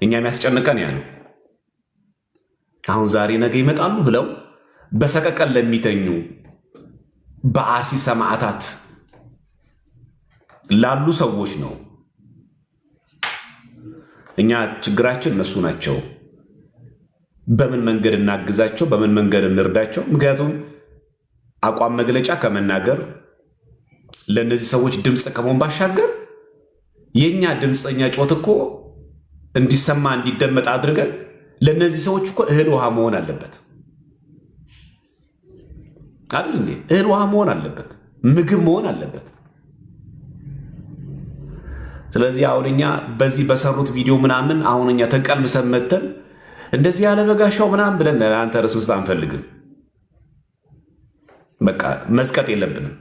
እኛ የሚያስጨንቀን ያ ነው። አሁን ዛሬ ነገ ይመጣሉ ብለው በሰቀቀን ለሚተኙ በአርሲ ሰማዕታት ላሉ ሰዎች ነው። እኛ ችግራችን እነሱ ናቸው። በምን መንገድ እናግዛቸው? በምን መንገድ እንርዳቸው? ምክንያቱም አቋም መግለጫ ከመናገር ለእነዚህ ሰዎች ድምፅ ከመሆን ባሻገር የእኛ ድምፀኛ ጮት እኮ እንዲሰማ እንዲደመጥ አድርገን ለእነዚህ ሰዎች እኮ እህል ውሃ መሆን አለበት አይደል እንዴ? እህል ውሃ መሆን አለበት፣ ምግብ መሆን አለበት። ስለዚህ አሁን እኛ በዚህ በሰሩት ቪዲዮ ምናምን አሁን እኛ ተቀልምሰን መተን እንደዚህ ያለ በጋሻው ምናምን ብለን አንተ ርዕስ ውስጥ አንፈልግም። በቃ መዝቀጥ የለብንም።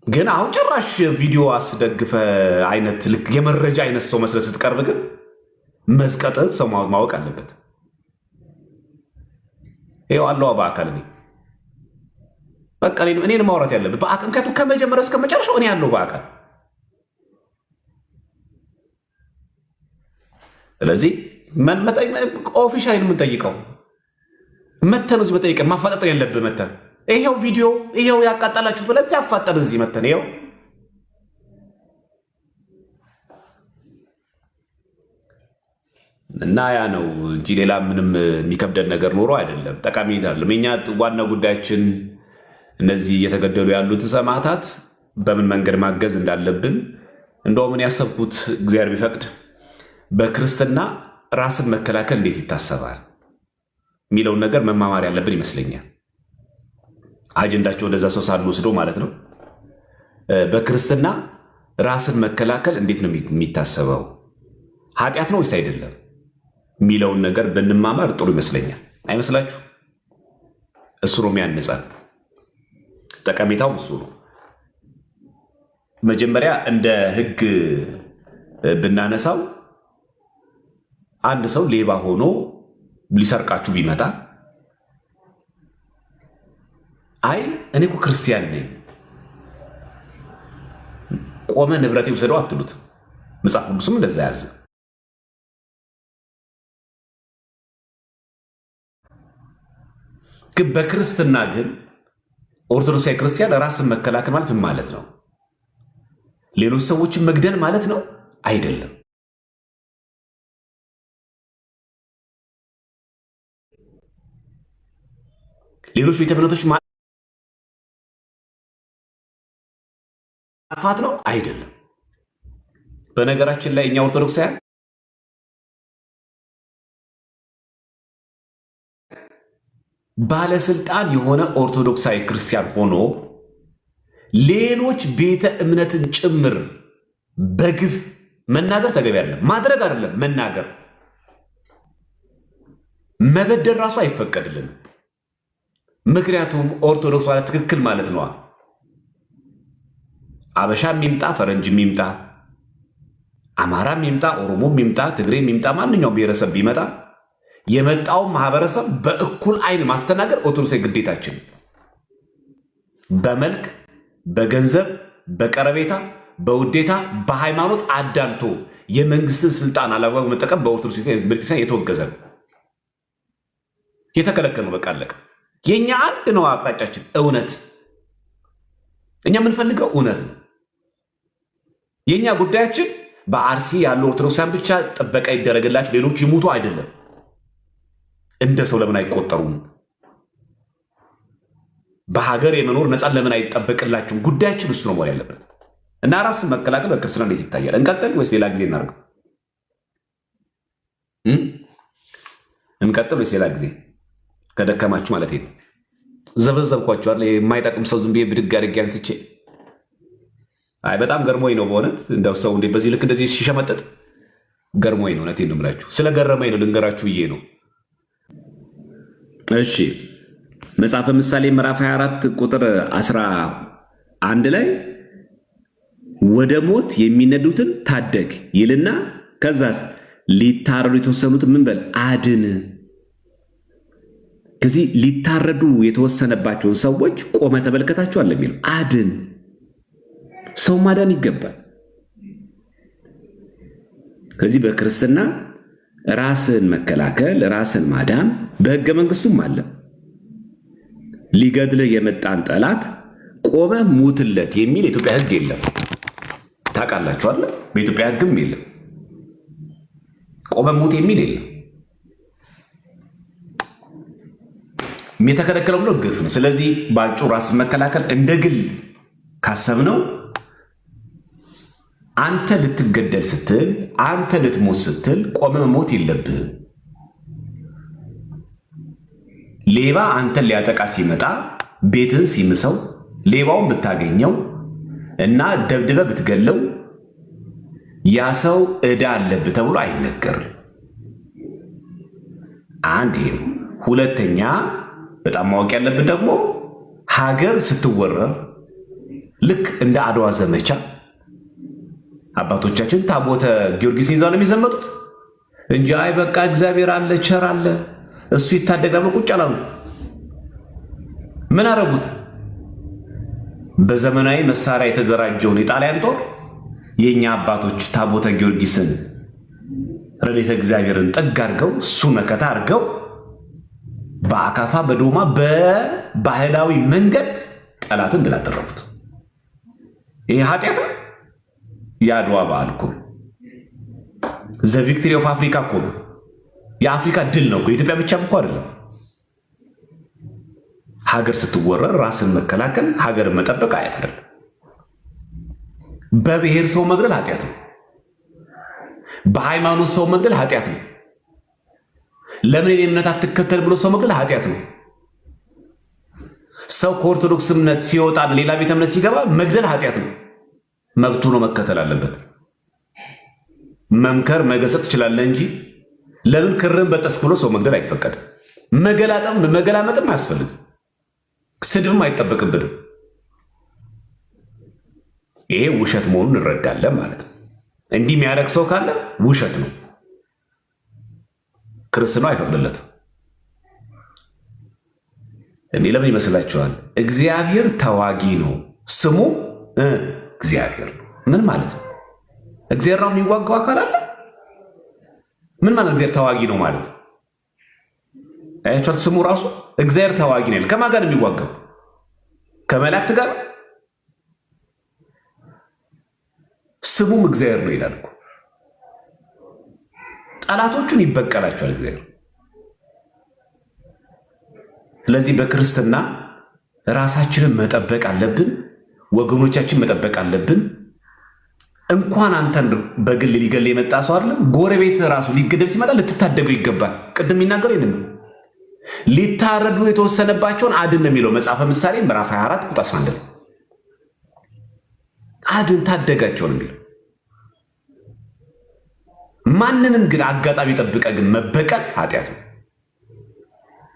ግን አሁን ጭራሽ ቪዲዮ አስደግፈ አይነት ልክ የመረጃ አይነት ሰው መስለ ስትቀርብ ግን መዝቀጥ ሰው ማወቅ አለበት። ይኸው አለዋ በአካል እኔ በቃ እኔን ማውራት ያለብን በአካል ምክንያቱም ከመጀመሪያው እስከ መጨረሻው እኔ ያለው በአካል። ስለዚህ ኦፊሻል የምንጠይቀው መተን እዚህ መጠይቀን ማፋጠጠን ያለብህ መተን ይሄው ቪዲዮ ይሄው ያቃጠላችሁ ብለህ እዚህ አፋጠን እዚህ መተን ይሄው እና ያ ነው እንጂ ሌላ ምንም የሚከብደን ነገር ኖሮ አይደለም። ጠቃሚ አይደለም። እኛ ዋና ጉዳያችን እነዚህ እየተገደሉ ያሉትን ሰማዕታት በምን መንገድ ማገዝ እንዳለብን እንደውም እኔ ያሰብኩት እግዚአብሔር ቢፈቅድ በክርስትና ራስን መከላከል እንዴት ይታሰባል የሚለውን ነገር መማማር ያለብን ይመስለኛል። አጀንዳቸው ወደዛ ሰው ሳንወስደው ማለት ነው። በክርስትና ራስን መከላከል እንዴት ነው የሚታሰበው? ኃጢአት ነው ወይስ አይደለም የሚለውን ነገር ብንማማር ጥሩ ይመስለኛል። አይመስላችሁ? እሱ ነው የሚያንጸን። ጠቀሜታው እሱ ነው። መጀመሪያ እንደ ሕግ ብናነሳው አንድ ሰው ሌባ ሆኖ ሊሰርቃችሁ ቢመጣ አይ እኔ እኮ ክርስቲያን ነኝ ቆመ ንብረቴ ውሰደው አትሉት። መጽሐፍ ቅዱስም እንደዛ ያዘ። ግን በክርስትና ግን ኦርቶዶክሳዊ ክርስቲያን ራስን መከላከል ማለት ምን ማለት ነው? ሌሎች ሰዎችን መግደል ማለት ነው? አይደለም። ሌሎች ቤተ እምነቶች ማጥፋት ነው? አይደለም። በነገራችን ላይ እኛ ኦርቶዶክሳውያን ባለስልጣን የሆነ ኦርቶዶክሳዊ ክርስቲያን ሆኖ ሌሎች ቤተ እምነትን ጭምር በግፍ መናገር ተገቢ አይደለም። ማድረግ አይደለም መናገር፣ መበደል ራሱ አይፈቀድልንም። ምክንያቱም ኦርቶዶክስ ማለት ትክክል ማለት ነዋ። አበሻም ይምጣ፣ ፈረንጅም ይምጣ፣ አማራም ይምጣ፣ ኦሮሞም ይምጣ፣ ትግሬም ይምጣ፣ ማንኛውም ብሔረሰብ ቢመጣ የመጣውን ማህበረሰብ በእኩል አይን ማስተናገድ ኦርቶዶክሳዊ ግዴታችን። በመልክ፣ በገንዘብ፣ በቀረቤታ፣ በውዴታ፣ በሃይማኖት አዳልቶ የመንግስትን ስልጣን አላግባብ መጠቀም በኦርቶዶክስ ቤተክርስቲያን የተወገዘ ነው፣ የተከለከለ ነው። በቃ አለቀ። የኛ አንድ ነው አቅጣጫችን፣ እውነት። እኛ የምንፈልገው እውነት ነው። የኛ ጉዳያችን በአርሲ ያሉ ኦርቶዶክሳን ብቻ ጥበቃ ይደረግላቸው፣ ሌሎች ይሙቱ አይደለም። እንደ ሰው ለምን አይቆጠሩም? በሀገር የመኖር ነፃን ለምን አይጠበቅላችሁም? ጉዳያችን እሱ ነው መሆን ያለበት። እና ራስን መከላከል በክርስትና እንዴት ይታያል? እንቀጥል ወይስ ሌላ ጊዜ እናደርገው? እንቀጥል ወይስ ሌላ ጊዜ? ከደከማችሁ ማለት ነው። ዘበዘብኳችኋል። የማይጠቅም ሰው ዝም ብዬ ብድግ አድርጌ አንስቼ፣ አይ በጣም ገርሞኝ ነው በእውነት። እንደው ሰው እንዴ በዚህ ልክ እንደዚህ ሲሸመጠጥ ገርሞኝ ነው። እውነቴን ነው የምላችሁ፣ ስለገረመኝ ነው ልንገራችሁ ብዬ ነው። እሺ መጽሐፈ ምሳሌ ምዕራፍ 24 ቁጥር 11 ላይ ወደ ሞት የሚነዱትን ታደግ ይልና ከዛስ ሊታረዱ የተወሰኑትን ምን በል አድን። ከዚህ ሊታረዱ የተወሰነባቸውን ሰዎች ቆመ ተመልከታቸዋል የሚለው አድን። ሰው ማዳን ይገባል። ከዚህ በክርስትና ራስን መከላከል፣ ራስን ማዳን በሕገ መንግስቱም አለ። ሊገድልህ የመጣን ጠላት ቆመ ሙትለት የሚል የኢትዮጵያ ሕግ የለም። ታውቃላችኋል። በኢትዮጵያ ሕግም የለም። ቆመ ሙት የሚል የለም። የተከለከለው ብሎ ግፍ ነው። ስለዚህ በአጭሩ ራስን መከላከል እንደ ግል ካሰብነው አንተ ልትገደል ስትል፣ አንተ ልትሞት ስትል ቆመ መሞት የለብህም። ሌባ አንተን ሊያጠቃ ሲመጣ ቤትህን ሲምሰው ሌባውን ብታገኘው እና ደብድበ ብትገለው ያ ሰው ዕዳ አለብህ ተብሎ አይነገርም። አንድ ይሄ ነው። ሁለተኛ በጣም ማወቅ ያለብን ደግሞ ሀገር ስትወረር ልክ እንደ አድዋ ዘመቻ አባቶቻችን ታቦተ ጊዮርጊስ ይዘው ነው የሚዘመጡት እንጂ አይ በቃ እግዚአብሔር አለ ቸር አለ እሱ ይታደጋል ቁጭ አላሉ። ምን አረጉት? በዘመናዊ መሳሪያ የተደራጀውን የጣሊያን ጦር የኛ አባቶች ታቦተ ጊዮርጊስን ረድኤተ እግዚአብሔርን ጥግ አድርገው እሱ መከታ አድርገው በአካፋ በዶማ በባህላዊ መንገድ ጠላትን ድል አደረጉት። ይሄ ኃጢአት ነው። የአድዋ በዓል እኮ ዘ ቪክትሪ ኦፍ አፍሪካ እኮ ነው። የአፍሪካ ድል ነው። የኢትዮጵያ ብቻም እኮ አይደለም። ሀገር ስትወረር ራስን መከላከል፣ ሀገርን መጠበቅ ኃጢአት አይደለም። በብሔር ሰው መግደል ኃጢአት ነው። በሃይማኖት ሰው መግደል ኃጢአት ነው። ለምን የኔ እምነት አትከተል ብሎ ሰው መግደል ኃጢአት ነው። ሰው ከኦርቶዶክስ እምነት ሲወጣ ሌላ ቤተ እምነት ሲገባ መግደል ኃጢአት ነው። መብቱ ነው፣ መከተል አለበት። መምከር መገሰጥ ትችላለህ እንጂ ለምን ክርን በጠስ ብሎ ሰው መግደል አይፈቀድም። መገላመጥም አያስፈልግም። ስድብም አይጠበቅብንም። ይሄ ውሸት መሆኑን እንረዳለን ማለት ነው። እንዲህ የሚያደርግ ሰው ካለ ውሸት ነው፣ ክርስትናው አይፈቅድለትም። እኔ ለምን ይመስላችኋል? እግዚአብሔር ተዋጊ ነው፣ ስሙ እግዚአብሔር ነው። ምን ማለት ነው? እግዚአብሔር ነው የሚዋጋው አካል አለ? ምን ማለት እግዚአብሔር ተዋጊ ነው ማለት? አያችኋል? ስሙ ራሱ እግዚአብሔር ተዋጊ ነው። ከማን ጋር ነው የሚዋጋው? ከመላእክት ጋር። ስሙም እግዚአብሔር ነው ይላል እኮ። ጠላቶቹን ይበቀላቸዋል እግዚአብሔር። ስለዚህ በክርስትና ራሳችንን መጠበቅ አለብን። ወገኖቻችን መጠበቅ አለብን። እንኳን አንተን በግል ሊገል የመጣ ሰው አይደለም፣ ጎረቤት ራሱ ሊገደል ሲመጣ ልትታደገው ይገባል። ቅድም የሚናገረው ይህንን ነው። ሊታረዱ የተወሰነባቸውን አድን ነው የሚለው መጽሐፈ ምሳሌ ምዕራፍ 24 ቁጥር 11 ላይ። አድን፣ ታደጋቸው ነው የሚለው። ማንንም ግን አጋጣሚ ጠብቀ ግን መበቀል ኃጢአት ነው።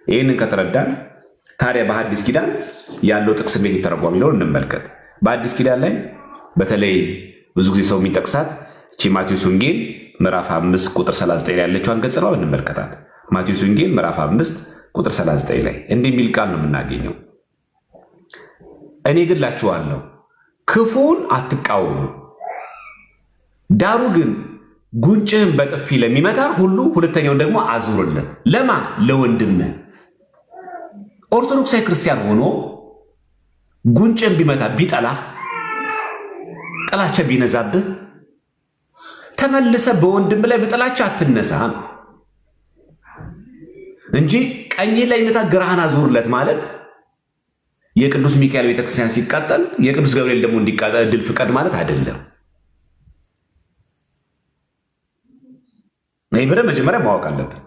ይህንን ከተረዳን ታዲያ በሐዲስ ኪዳን ያለው ጥቅስ እንዴት ይተረጓም የሚለውን እንመልከት። በሐዲስ ኪዳን ላይ በተለይ ብዙ ጊዜ ሰው የሚጠቅሳት ማቴዎስ ወንጌል ምዕራፍ 5 ቁጥር 39 ላይ ያለችው አንቀጽ ነው። እንመልከታት። ማቴዎስ ወንጌል ምዕራፍ 5 ቁጥር 39 ላይ እንዲህ የሚል ቃል ነው የምናገኘው። እኔ ግን እላችኋለሁ ክፉን አትቃወሙ፣ ዳሩ ግን ጉንጭህን በጥፊ ለሚመታ ሁሉ ሁለተኛውን ደግሞ አዙርለት። ለማ ለወንድምህ። ኦርቶዶክሳዊ ክርስቲያን ሆኖ ጉንጭህን ቢመታ ቢጠላህ፣ ጥላቻ ቢነዛብህ ተመልሰ በወንድም ላይ በጥላቻ አትነሳ እንጂ ቀኝ ላይ መታ ግራህን አዙርለት ማለት የቅዱስ ሚካኤል ቤተክርስቲያን ሲቃጠል የቅዱስ ገብርኤል ደግሞ እንዲቃጠል እድል ፍቀድ ማለት አይደለም። ይህ በደንብ መጀመሪያ ማወቅ አለብን።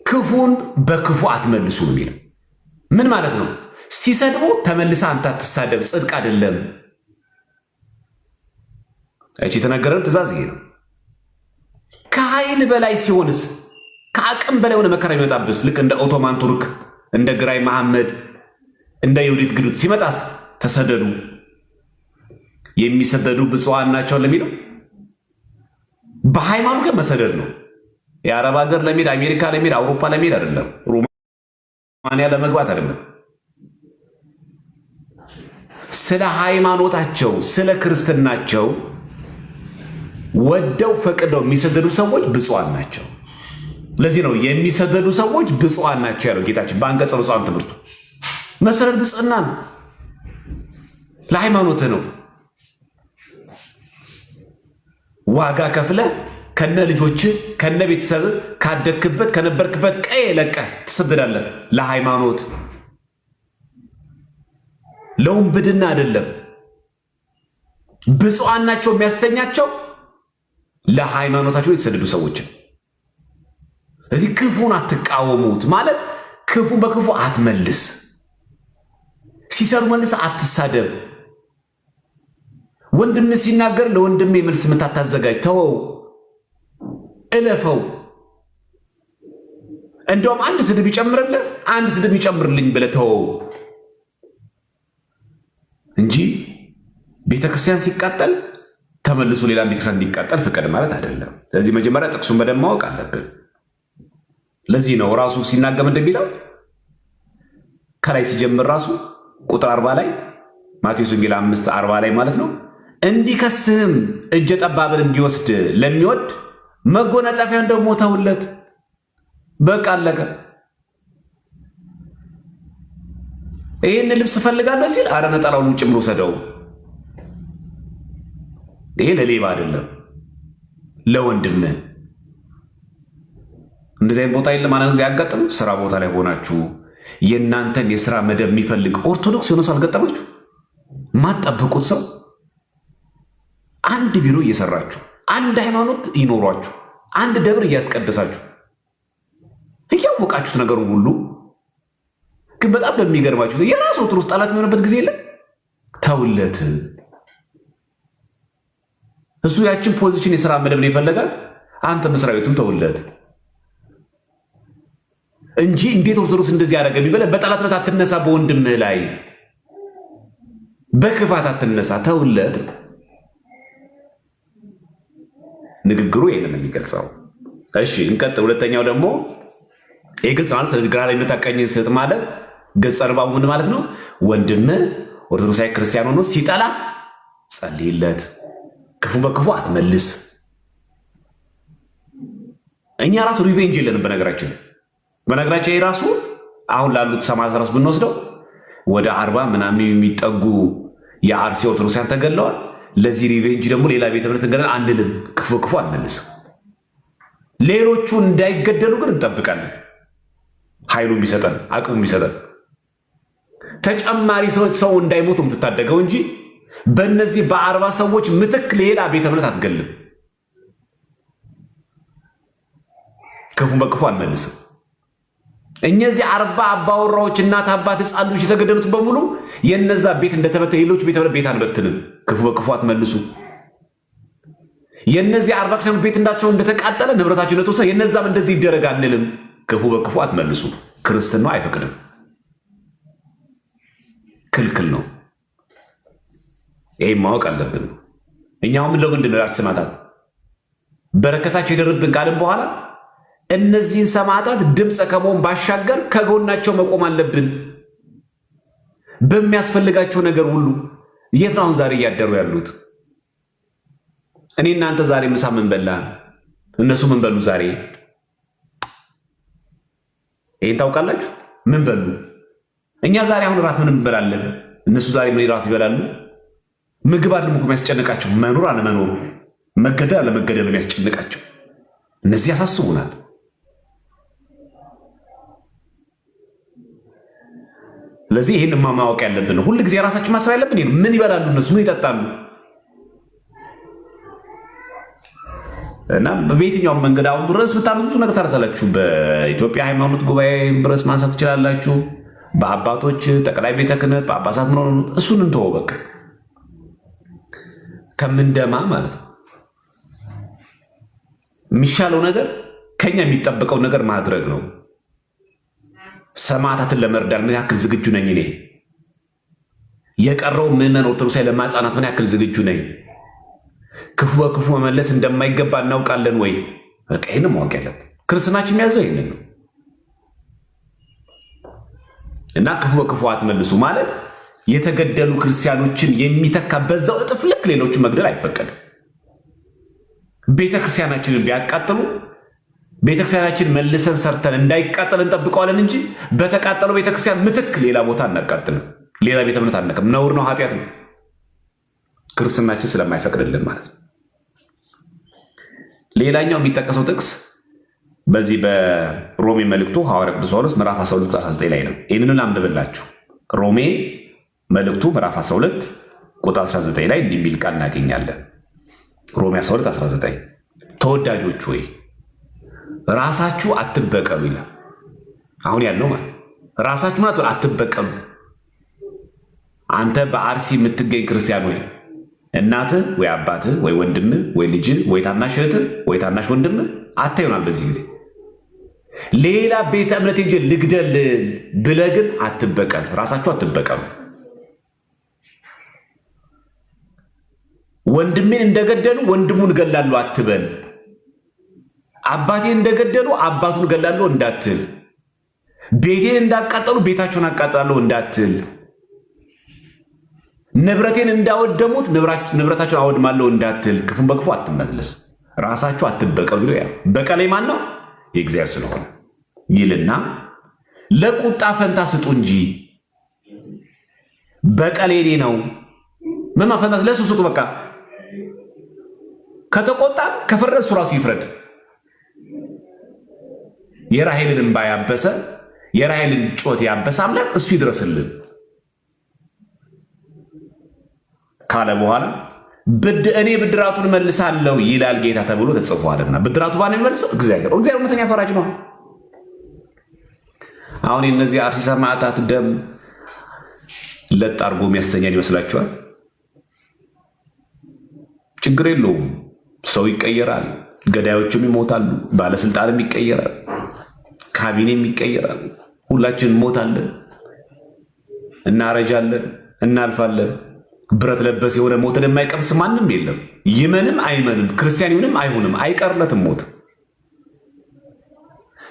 ክፉን በክፉ አትመልሱ ነው የሚለው። ምን ማለት ነው? ሲሰድቡ ተመልሰ አንተ አትሳደብ፣ ጽድቅ አይደለም። እቺ የተነገረን ትእዛዝ ይሄ ነው። ከኃይል በላይ ሲሆንስ፣ ከአቅም በላይ ሆነ መከራ ይመጣብስ፣ ልክ እንደ ኦቶማን ቱርክ፣ እንደ ግራኝ መሐመድ፣ እንደ የውዲት ግዱት ሲመጣስ ተሰደዱ። የሚሰደዱ ብፁዓን ናቸው ለሚለው በሃይማኖት ግን መሰደድ ነው። የአረብ ሀገር ለሚሄድ፣ አሜሪካ ለሚሄድ፣ አውሮፓ ለሚሄድ አይደለም። ሮማንያ ለመግባት አይደለም። ስለ ሃይማኖታቸው ስለ ክርስትናቸው ወደው ፈቅደው የሚሰደዱ ሰዎች ብፁዓን ናቸው። ለዚህ ነው የሚሰደዱ ሰዎች ብፁዓን ናቸው ያለው ጌታችን በአንቀጸ ብፁዓን ትምህርቱ። መሰደድ ብፅዕና ነው፣ ለሃይማኖት ነው። ዋጋ ከፍለ ከነ ልጆች ከነ ቤተሰብ ካደክበት ከነበርክበት ቀይ ለቀ ትሰደዳለህ። ለሃይማኖት ለውንብድና አይደለም። ብፁዓን ናቸው የሚያሰኛቸው ለሃይማኖታቸው የተሰደዱ ሰዎችን። እዚህ ክፉን አትቃወሙት ማለት ክፉ በክፉ አትመልስ፣ ሲሰሩ መልስ አትሳደብ። ወንድም ሲናገር ለወንድም መልስ ምታታዘጋጅ ተወው፣ እለፈው። እንደውም አንድ ስድብ ይጨምርልህ አንድ ስድብ ይጨምርልኝ ብለህ ተወው እንጂ ቤተክርስቲያን ሲቃጠል ተመልሶ ሌላ ቤተክርስቲያን እንዲቃጠል ፍቀድ ማለት አይደለም። ስለዚህ መጀመሪያ ጥቅሱን በደንብ ማወቅ አለብን። ለዚህ ነው ራሱ ሲናገር እንደሚለው ከላይ ሲጀምር ራሱ ቁጥር 40 ላይ ማቴዎስ ወንጌል 5:40 ላይ ማለት ነው እንዲከስህም እጀ ጠባብን እንዲወስድ ለሚወድ መጎናጸፊያን ደግሞ ተውለት። በቃ አለቀ። ይህን ልብስ ፈልጋለሁ ሲል አረ ነጠላውን ጭምሮ ሰደው። ይሄ ለሌባ አይደለም፣ ለወንድምህ። እንደዚህ አይነት ቦታ የለም። አንዳንድ ጊዜ ያጋጥም ስራ ቦታ ላይ ሆናችሁ የእናንተን የስራ መደብ የሚፈልግ ኦርቶዶክስ የሆነ ሰው አልገጠማችሁ? ማጠብቁት ሰው አንድ ቢሮ እየሰራችሁ አንድ ሃይማኖት ይኖሯችሁ አንድ ደብር እያስቀደሳችሁ እያወቃችሁት ነገሩን ሁሉ ግን በጣም በሚገርማችሁ የራሱ ኦርቶዶክስ ጠላት የሚሆንበት ጊዜ የለም። ተውለት። እሱ ያችን ፖዚሽን የስራ መደብ ነው የፈለጋት። አንተ መስሪያ ቤቱን ተውለት እንጂ እንዴት ኦርቶዶክስ እንደዚህ ያደረገ ቢበለ በጠላትነት አትነሳ። በወንድምህ ላይ በክፋት አትነሳ፣ ተውለት። ንግግሩ ይሄንን የሚገልጸው። እሺ እንቀጥል። ሁለተኛው ደግሞ ግልጽ ማለት ስለዚህ ግራ ላይ የምታቀኝን ስጥ ማለት ገጸ ንባቡ ምን ማለት ነው? ወንድምህ ኦርቶዶክሳዊ ክርስቲያን ሆኖ ሲጠላ ጸልይለት፣ ክፉ በክፉ አትመልስ። እኛ ራሱ ሪቬንጅ የለንም። በነገራችን ራሱ አሁን ላሉት ሰማዕታት ራሱ ብንወስደው ወደ 40 ምናምን የሚጠጉ የአርሲ ኦርቶዶክሳውያን ተገለዋል። ለዚህ ሪቬንጅ ደግሞ ሌላ ቤተ እምነት እንገናኝ አንልም። ክፉ ክፉ አንመልስም። ሌሎቹ እንዳይገደሉ ግን እንጠብቃለን። ኃይሉ ቢሰጠን አቅሙ ቢሰጠን ተጨማሪ ሰው እንዳይሞቱ የምትታደገው እንጂ በእነዚህ በ40 ሰዎች ምትክ ሌላ ቤተ እምነት አትገልም። ክፉ በክፉ አንመልስም። እነዚህ 40 አባወራዎች እናት አባት ሕፃን ልጆች የተገደሉት በሙሉ የነዛ ቤት እንደተበተ ሌሎች ቤት አንበትንም። ክፉ በክፉ አትመልሱ። የነዚህ 40 ክርስቲያኖች ቤት እንዳቸው እንደተቃጠለ ንብረታቸው እንደተወሰደ የነዛም እንደዚህ ይደረግ አንልም። ክፉ በክፉ አትመልሱ። ክርስትናው አይፈቅድም፣ ክልክል ነው። ይሄ ማወቅ አለብን። እኛውም ለምንድን ነው የአርሲ ሰማዕታት በረከታቸው ይደርብን ካልን በኋላ እነዚህን ሰማዕታት ድምፀ ከመሆን ባሻገር ከጎናቸው መቆም አለብን። በሚያስፈልጋቸው ነገር ሁሉ የት ነው አሁን ዛሬ እያደሩ ያሉት? እኔ እናንተ ዛሬ ምሳ ምን በላን? እነሱ ምን በሉ ዛሬ? ይሄን ታውቃላችሁ? ምን በሉ? እኛ ዛሬ አሁን ራት ምን እንበላለን? እነሱ ዛሬ ምን ራት ይበላሉ? ምግብ አይደለም እኮ የሚያስጨንቃቸው፣ መኖር አለመኖሩ፣ መገደል አለመገደል የሚያስጨንቃቸው። እነዚህ ያሳስቡናል። ስለዚህ ይህን ማወቅ ያለብን ነው። ሁል ጊዜ የራሳችን ማሰብ ያለብን ይሄ ነው። ምን ይበላሉ እነሱ? ምን ይጠጣሉ? እና በየትኛውም መንገድ አሁን ርዕስ ብታነሱ ብዙ ነገር ታነሳላችሁ። በኢትዮጵያ ሃይማኖት ጉባኤ ርዕስ ማንሳት ትችላላችሁ። በአባቶች ጠቅላይ ቤተ ክህነት በአባሳት ምን ሆኑ፣ እሱን እንተወው በቃ ከምንደማ ማለት ነው። የሚሻለው ነገር ከኛ የሚጠበቀው ነገር ማድረግ ነው። ሰማዕታትን ለመርዳት ምን ያክል ዝግጁ ነኝ እኔ? የቀረው ምዕመን ኦርቶዶክሳዊ ለማጽናናት ምን ያክል ዝግጁ ነኝ? ክፉ በክፉ መመለስ እንደማይገባ እናውቃለን ወይ? በቃ ይህን ማወቅ ያለብን። ክርስትናችን የሚያዘው ይህንን ነው። እና ክፉ በክፉ አትመልሱ ማለት የተገደሉ ክርስቲያኖችን የሚተካ በዛው እጥፍ ልክ ሌሎችን መግደል አይፈቀድም። ቤተክርስቲያናችንን ቢያቃጥሉ ቤተክርስቲያናችን መልሰን ሰርተን እንዳይቃጠል እንጠብቀዋለን እንጂ በተቃጠለው ቤተክርስቲያን ምትክ ሌላ ቦታ አናቃጥልም፣ ሌላ ቤተ እምነት አነቅም። ነውር ነው፣ ኃጢአት ነው። ክርስትናችን ስለማይፈቅድልን ማለት ነው። ሌላኛው የሚጠቀሰው ጥቅስ በዚህ በሮሜ መልእክቱ ሐዋርያ ቅዱስ ጳውሎስ ምዕራፍ 12 19 ላይ ነው። ይህንን አንብብላችሁ ሮሜ መልእክቱ ምዕራፍ 12 ቁጥር 19 ላይ እንዲህ የሚል ቃል እናገኛለን። ሮሜ 12 19 ተወዳጆች ሆይ ራሳችሁ አትበቀሉ ይላል። አሁን ያለው ማለት ራሳችሁ ማለት አትበቀሉ። አንተ በአርሲ የምትገኝ ክርስቲያን ወይ እናትህ ወይ አባትህ ወይ ወንድምህ ወይ ልጅህ ወይ ታናሽ እህትህ ወይ ታናሽ ወንድምህ አታ ይሆናል። በዚህ ጊዜ ሌላ ቤተ እምነት እንጂ ልግደል ብለህ ግን አትበቀል። ራሳችሁ አትበቀሉ። ወንድሜን እንደገደሉ ወንድሙን ገላሉ አትበል። አባቴን እንደገደሉ አባቱን ገላሉ እንዳትል። ቤቴን እንዳቃጠሉ ቤታቸውን አቃጠላለሁ እንዳትል። ንብረቴን እንዳወደሙት ንብረታቸውን አወድማለሁ እንዳትል። ክፉን በክፉ አትመልስ፣ ራሳችሁ አትበቀሉ። በቀሌ ማን ነው? የእግዚአብሔር ስለሆነ ይልና ለቁጣ ፈንታ ስጡ እንጂ በቀሌ እኔ ነው። ምን ፈንታ? ለሱ ስጡ። በቃ ከተቆጣ ከፈረደ እሱ ራሱ ይፍረድ። የራሔልን እንባ ያበሰ የራሔልን ጮት ያበሰ አምላክ እሱ ይድረስልን ካለ በኋላ እኔ ብድራቱን መልሳለሁ ይላል ጌታ ተብሎ ተጽፏልና፣ ብድራቱ ባን የሚመልሰው እግዚአብሔር እውነተኛ ፈራጅ ነው። አሁን የእነዚህ አርሲ ሰማዕታት ደም ለጥ አድርጎ የሚያስተኛን ይመስላችኋል? ችግር የለውም። ሰው ይቀየራል፣ ገዳዮችም ይሞታሉ፣ ባለስልጣንም ይቀየራል፣ ካቢኔም ይቀየራል። ሁላችን እንሞታለን፣ እናረጃለን፣ እናልፋለን። ብረት ለበስ የሆነ ሞትን የማይቀምስ ማንም የለም። ይመንም አይመንም ክርስቲያን ይሁንም አይሁንም አይቀርለትም ሞት።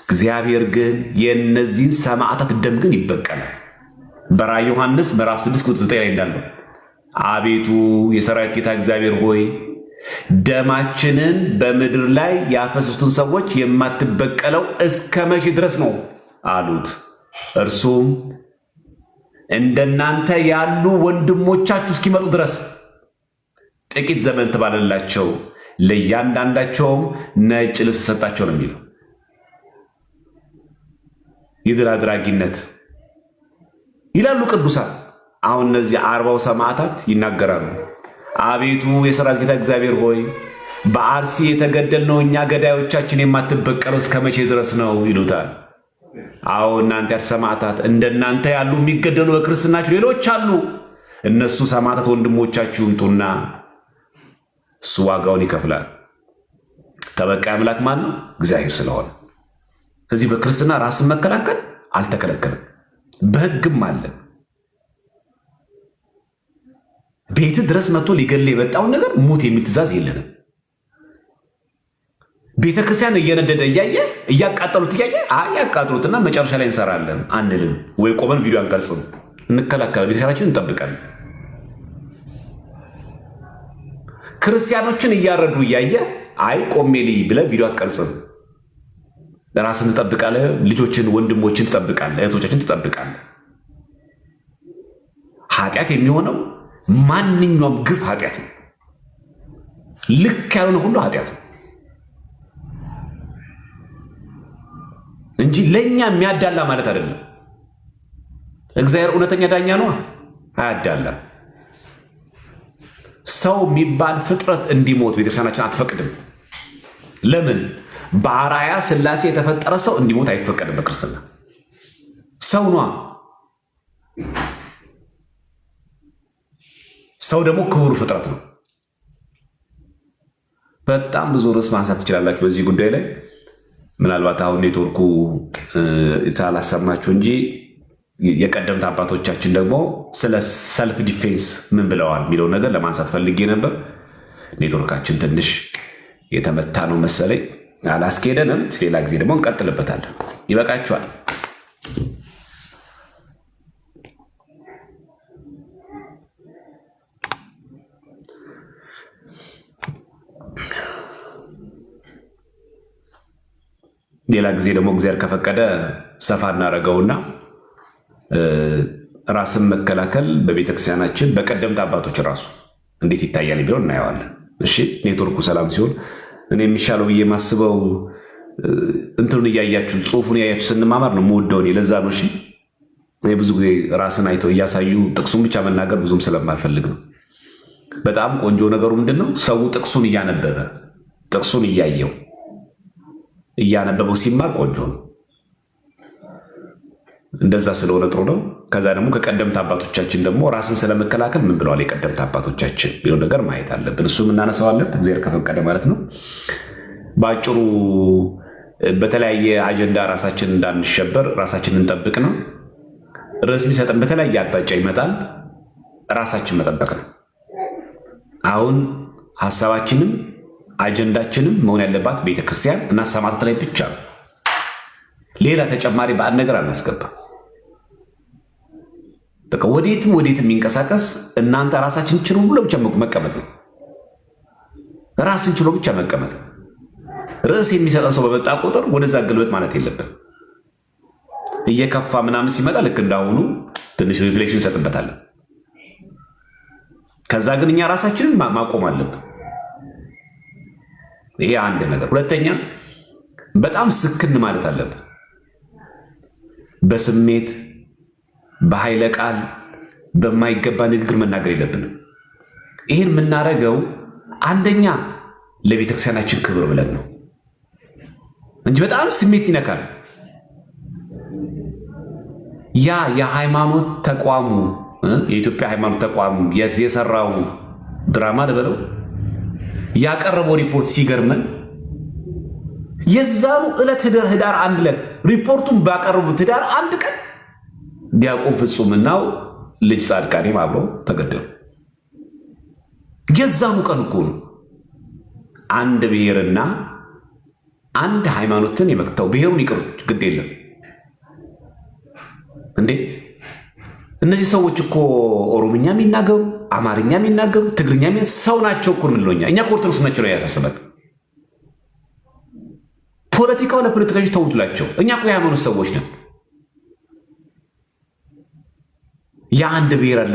እግዚአብሔር ግን የእነዚህን ሰማዕታት ደም ግን ይበቀላል። በራዕየ ዮሐንስ ምዕራፍ 6 ቁጥር 9 ላይ እንዳለው አቤቱ የሰራዊት ጌታ እግዚአብሔር ሆይ ደማችንን በምድር ላይ ያፈሰሱትን ሰዎች የማትበቀለው እስከ መቼ ድረስ ነው አሉት። እርሱም እንደናንተ ያሉ ወንድሞቻችሁ እስኪመጡ ድረስ ጥቂት ዘመን ተባለላቸው፣ ለእያንዳንዳቸውም ነጭ ልብስ ሰጣቸው ነው የሚለው። የድል አድራጊነት ይላሉ ቅዱሳን። አሁን እነዚህ 40 ሰማዕታት ይናገራሉ። አቤቱ የሰራዊት ጌታ እግዚአብሔር ሆይ በአርሲ የተገደልነው እኛ ገዳዮቻችን የማትበቀለው እስከ መቼ ድረስ ነው ይሉታል። አዎ እናንተ ሰማዕታት እንደናንተ ያሉ የሚገደሉ በክርስትናችሁ ሌሎች አሉ። እነሱ ሰማዕታት ወንድሞቻችሁን ጡና እሱ ዋጋውን ይከፍላል። ተበቃይ አምላክ ማን ነው? እግዚአብሔር ስለሆነ ስለዚህ በክርስትና ራስን መከላከል አልተከለከለም፣ በሕግም አለ። ቤት ድረስ መጥቶ ሊገል የመጣውን ነገር ሙት የሚል ትእዛዝ የለንም። ቤተክርስቲያን እየነደደ እያየ እያቃጠሉት እያየ ያቃጥሉትና መጨረሻ ላይ እንሰራለን አንልም ወይ ቆመን ቪዲዮ አንቀርጽም፣ እንከላከላለን፣ ቤተክርስቲያናችን እንጠብቃለን። ክርስቲያኖችን እያረዱ እያየ ቆሜ ልይ ብለህ ቪዲዮ አትቀርጽም። ራስን ትጠብቃለህ፣ ልጆችን ወንድሞችን ትጠብቃለህ፣ እህቶቻችን ትጠብቃለህ። ኃጢአት የሚሆነው ማንኛውም ግፍ ኃጢአት ነው። ልክ ያልሆነ ሁሉ ኃጢአት ነው እንጂ ለኛ የሚያዳላ ማለት አይደለም። እግዚአብሔር እውነተኛ ዳኛ ነው፣ አያዳላም። ሰው የሚባል ፍጥረት እንዲሞት ቤተክርስቲያናችን አትፈቅድም። ለምን? በአርአያ ሥላሴ የተፈጠረ ሰው እንዲሞት አይፈቀድም በክርስትና። ሰው ነዋ። ሰው ደግሞ ክቡር ፍጥረት ነው። በጣም ብዙ ርዕስ ማንሳት ትችላላችሁ በዚህ ጉዳይ ላይ። ምናልባት አሁን ኔትወርኩ ሳላሰማችሁ እንጂ የቀደምት አባቶቻችን ደግሞ ስለ ሰልፍ ዲፌንስ ምን ብለዋል የሚለውን ነገር ለማንሳት ፈልጌ ነበር። ኔትወርካችን ትንሽ የተመታ ነው መሰለኝ፣ አላስኬደንም። ሌላ ጊዜ ደግሞ እንቀጥልበታለን። ይበቃችኋል። ሌላ ጊዜ ደግሞ እግዚአብሔር ከፈቀደ ሰፋ እናደርገውና ራስን መከላከል በቤተክርስቲያናችን በቀደምት አባቶች ራሱ እንዴት ይታያል የሚለው እናየዋለን። እሺ፣ ኔትወርኩ ሰላም ሲሆን እኔ የሚሻለው ብዬ ማስበው እንትኑን እያያችሁ ጽሁፉን እያያችሁ ስንማማር ነው የምወደው። ለዛ ነው። እሺ፣ እኔ ብዙ ጊዜ ራስን አይተው እያሳዩ ጥቅሱን ብቻ መናገር ብዙም ስለማልፈልግ ነው። በጣም ቆንጆ ነገሩ ምንድን ነው? ሰው ጥቅሱን እያነበበ ጥቅሱን እያነበበው ሲማር ቆንጆ ነው። እንደዛ ስለሆነ ጥሩ ነው። ከዛ ደግሞ ከቀደምት አባቶቻችን ደግሞ ራስን ስለመከላከል ምን ብለዋል የቀደምት አባቶቻችን ቢለው ነገር ማየት አለብን። እሱም እናነሳዋለን እግዚአብሔር ከፈቀደ ማለት ነው። በአጭሩ በተለያየ አጀንዳ ራሳችን እንዳንሸበር ራሳችን እንጠብቅ ነው። ርዕስ የሚሰጠን በተለያየ አቅጣጫ ይመጣል። ራሳችን መጠበቅ ነው። አሁን ሀሳባችንም አጀንዳችንም መሆን ያለባት ቤተክርስቲያን እና ሰማዕታት ላይ ብቻ ነው። ሌላ ተጨማሪ በአንድ ነገር አናስገባም። በቃ ወዴትም የሚንቀሳቀስ እናንተ ራሳችን ችሎ ብሎ ብቻ መቀመጥ ነው። ራስን ችሎ ብቻ መቀመጥ። ርዕስ የሚሰጠን ሰው በመጣ ቁጥር ወደዛ ገልበት ማለት የለብን። እየከፋ ምናምን ሲመጣ ልክ እንዳሁኑ ትንሽ ሪፍሌክሽን እንሰጥበታለን። ከዛ ግን እኛ ራሳችንን ማቆም አለብን። ይሄ አንድ ነገር። ሁለተኛ በጣም ስክን ማለት አለብን። በስሜት በኃይለ ቃል በማይገባ ንግግር መናገር የለብንም። ይህን የምናደርገው አንደኛ ለቤተክርስቲያናችን ክብር ብለን ነው እንጂ በጣም ስሜት ይነካል። ያ የሃይማኖት ተቋሙ የኢትዮጵያ ሃይማኖት ተቋም የሰራው ድራማ ልበለው ያቀረበው ሪፖርት ሲገርመን የዛኑ ዕለት ህዳር 1 ዕለት ሪፖርቱን ባቀረቡት ህዳር 1 ቀን ዲያቆን ፍጹምናው ልጅ ጻድቃኔም አብረው ተገደሉ። የዛኑ ቀን እኮ ነው አንድ ብሔርና አንድ ሃይማኖትን የመክተው። ብሔሩን ይቅሩት ግድ የለም እንዴ! እነዚህ ሰዎች እኮ ኦሮምኛ የሚናገሩ አማርኛ የሚናገሩ ትግርኛ ሰው ናቸው እኮ ምንለኛ። እኛ ኦርቶዶክስ ናቸው ነው ያሳስበን። ፖለቲካው ለፖለቲከኞች ተውላቸው። እኛ እኮ የሃይማኖት ሰዎች ነን። የአንድ ብሔር አለ።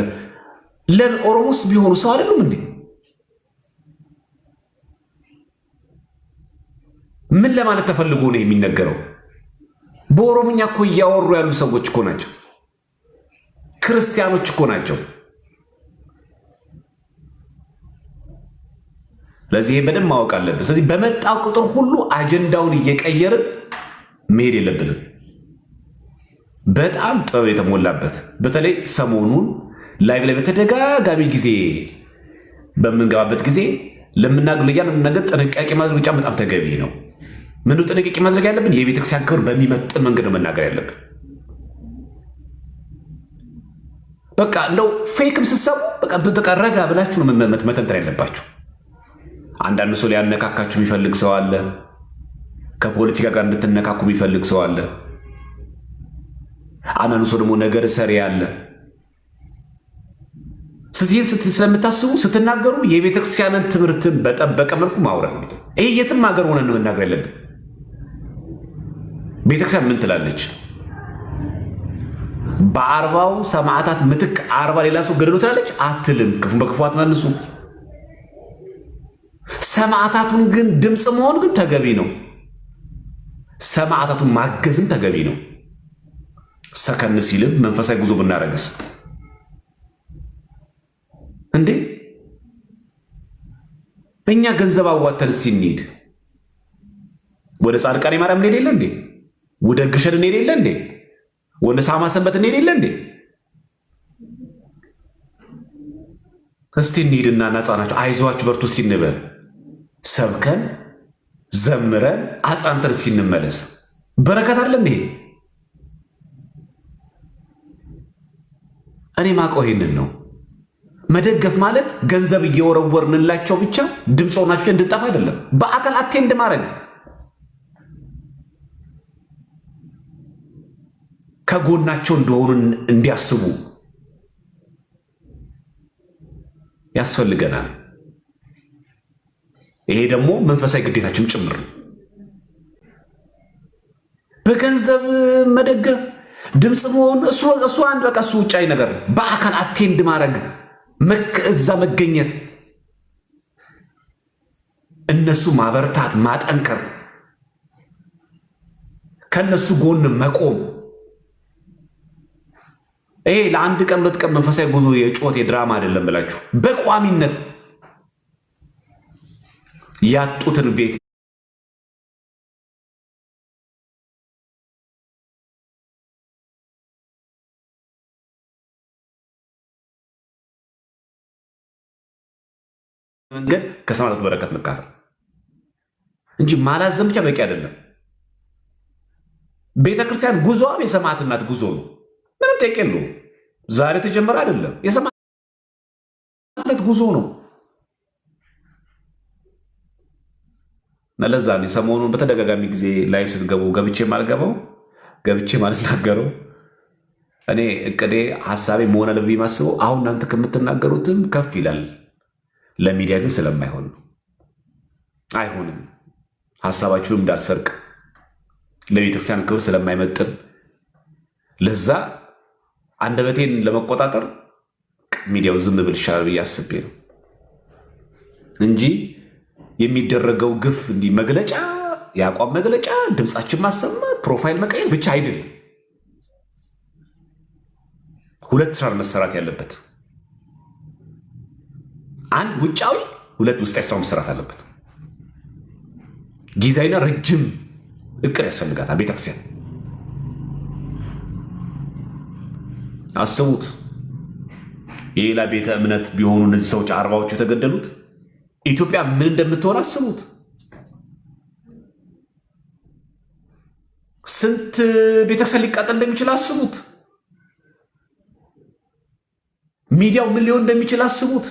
ለኦሮሞስ ቢሆኑ ሰው አይደሉም እንዴ? ምን ለማለት ተፈልጎ ነው የሚነገረው? በኦሮምኛ እኮ እያወሩ ያሉ ሰዎች እኮ ናቸው። ክርስቲያኖች እኮ ናቸው። ለዚህ በደንብ ማወቅ አለብን። ስለዚህ በመጣው ቁጥር ሁሉ አጀንዳውን እየቀየርን መሄድ የለብንም። በጣም ጥበብ የተሞላበት በተለይ ሰሞኑን ላይቭ ላይ በተደጋጋሚ ጊዜ በምንገባበት ጊዜ ለምናገር ነገር ጥንቃቄ ማድረግ ብቻ በጣም ተገቢ ነው። ምኑ ጥንቃቄ ማድረግ ያለብን የቤተክርስቲያን ክብር በሚመጥን መንገድ ነው መናገር ያለብን። በቃ እንደው ፌክም ስትሰሙ በቃ ረጋ ብላችሁ ነው መተንተን ያለባችሁ። አንዳንድ ሰው ሊያነካካችሁ የሚፈልግ ሰው አለ። ከፖለቲካ ጋር እንድትነካኩ የሚፈልግ ሰው አለ። አንዳንድ ሰው ደግሞ ነገር ሰሪ አለ። ስለዚህ ስለምታስቡ ስትናገሩ የቤተክርስቲያንን ትምህርትን በጠበቀ መልኩ ማውራት ነው። ይሄ የትም ሀገር ሆነን ነው መናገር ያለብን። ቤተክርስቲያን ምን ትላለች? በ40 ሰማዕታት ምትክ 40 ሌላ ሰው ገድሎ ትላለች አትልም። ክፉን በክፉ አትመልሱ። ሰማዕታቱን ግን ድምፅ መሆን ግን ተገቢ ነው። ሰማዕታቱን ማገዝም ተገቢ ነው። ሰከን ሲልም መንፈሳዊ ጉዞ ብናረግስ እንዴ እኛ ገንዘብ አዋተን ሲንሄድ ወደ ጻድቃኔ ማርያም እንሄድ የለ እንዴ? ወደ ግሸን እንሄድ የለ እንዴ? ወደ ሳማ ሰንበት እንሄድ የለ እንዴ? እስቲ እንሂድና ናጻናቸው አይዟችሁ በርቱ ሲንበል ሰብከን ዘምረን አጻንተን ሲንመለስ በረከት አለ እንዴ? እኔ ማቀው ይሄንን ነው። መደገፍ ማለት ገንዘብ እየወረወርንላቸው ብቻ ድምፅ ሆናችሁ እንድጠፋ አይደለም። በአካል አቴንድ ማድረግ ከጎናቸው እንደሆኑ እንዲያስቡ ያስፈልገናል። ይሄ ደግሞ መንፈሳዊ ግዴታችን ጭምር ነው። በገንዘብ መደገፍ ድምፅ መሆን እሱ አንድ በቃ እሱ ውጫዊ ነገር። በአካል አቴንድ ማድረግ እዛ መገኘት፣ እነሱ ማበርታት፣ ማጠንከር፣ ከነሱ ጎን መቆም። ይሄ ለአንድ ቀን 2 ቀን መንፈሳዊ ጉዞ የጮት የድራማ አይደለም ብላችሁ በቋሚነት ያጡትን ቤት መንገድ ከሰማዕታቱ በረከት መካፈል እንጂ ማላዘም ብቻ በቂ አይደለም። ቤተክርስቲያን ጉዞዋም የሰማዕትነት ጉዞ ነው። ምንም ጥያቄ የለውም። ዛሬ ተጀመረ አይደለም፣ የሰማዕትነት ጉዞ ነው። ለዛ ነው ሰሞኑን በተደጋጋሚ ጊዜ ላይቭ ስትገቡ ገብቼ ማልገባው ገብቼ ማልናገረው። እኔ እቅዴ ሀሳቤ መሆን አለብኝ ማስበው አሁን እናንተ ከምትናገሩትም ከፍ ይላል። ለሚዲያ ግን ስለማይሆን ነው። አይሆንም። ሀሳባችሁንም እንዳልሰርቅ ለቤተክርስቲያን ክብር ስለማይመጥን ለዛ አንደበቴን ለመቆጣጠር ሚዲያው ዝም ብል ይሻላል ብዬ አስቤ ነው እንጂ የሚደረገው ግፍ እንዲህ መግለጫ፣ የአቋም መግለጫ፣ ድምፃችን ማሰማት፣ ፕሮፋይል መቀየር ብቻ አይደለም። 2 ስራ መሰራት ያለበት፣ 1 ውጫዊ፣ 2 ውስጣዊ ስራ መሰራት አለበት። ጊዜያዊና ረጅም እቅድ ያስፈልጋታል ቤተክርስቲያን። አስቡት የሌላ ቤተ እምነት ቢሆኑ እነዚህ ሰዎች 40ዎቹ የተገደሉት ኢትዮጵያ ምን እንደምትሆን አስቡት። ስንት ቤተክርስቲያን ሊቃጠል እንደሚችል አስቡት። ሚዲያው ምን ሊሆን እንደሚችል አስቡት።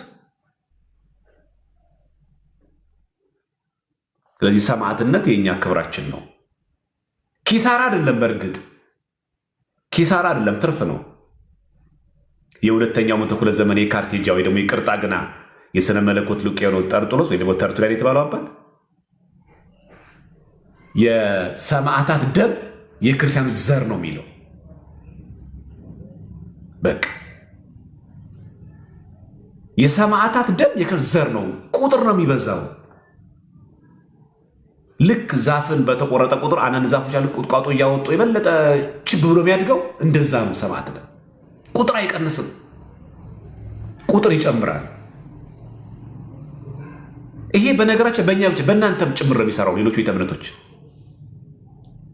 ስለዚህ ሰማዕትነት የኛ ክብራችን ነው። ኪሳራ አይደለም። በእርግጥ ኪሳራ አይደለም፣ ትርፍ ነው። የሁለተኛው መቶ ክፍለ ዘመን የካርቴጃ ወይ ደግሞ የቅርጣ ግና የሥነ መለኮት ሊቅ የሆነው ጠርጡሎስ ወይ ደግሞ ተርቱሊያን የተባለው አባት የሰማዕታት ደም የክርስቲያኖች ዘር ነው የሚለው። በቃ የሰማዕታት ደም የክርስቲያኖች ዘር ነው፣ ቁጥር ነው የሚበዛው። ልክ ዛፍን በተቆረጠ ቁጥር አንዳንድ ዛፎች ያሉ ቁጥቋጦ እያወጡ የበለጠ ችብ ብሎ የሚያድገው እንደዛ ነው። ሰማዕትነት ቁጥር አይቀንስም፣ ቁጥር ይጨምራል። ይሄ በነገራችን በእኛ ብቻ በእናንተም ጭምር ነው የሚሰራው። ሌሎች ቤተ እምነቶች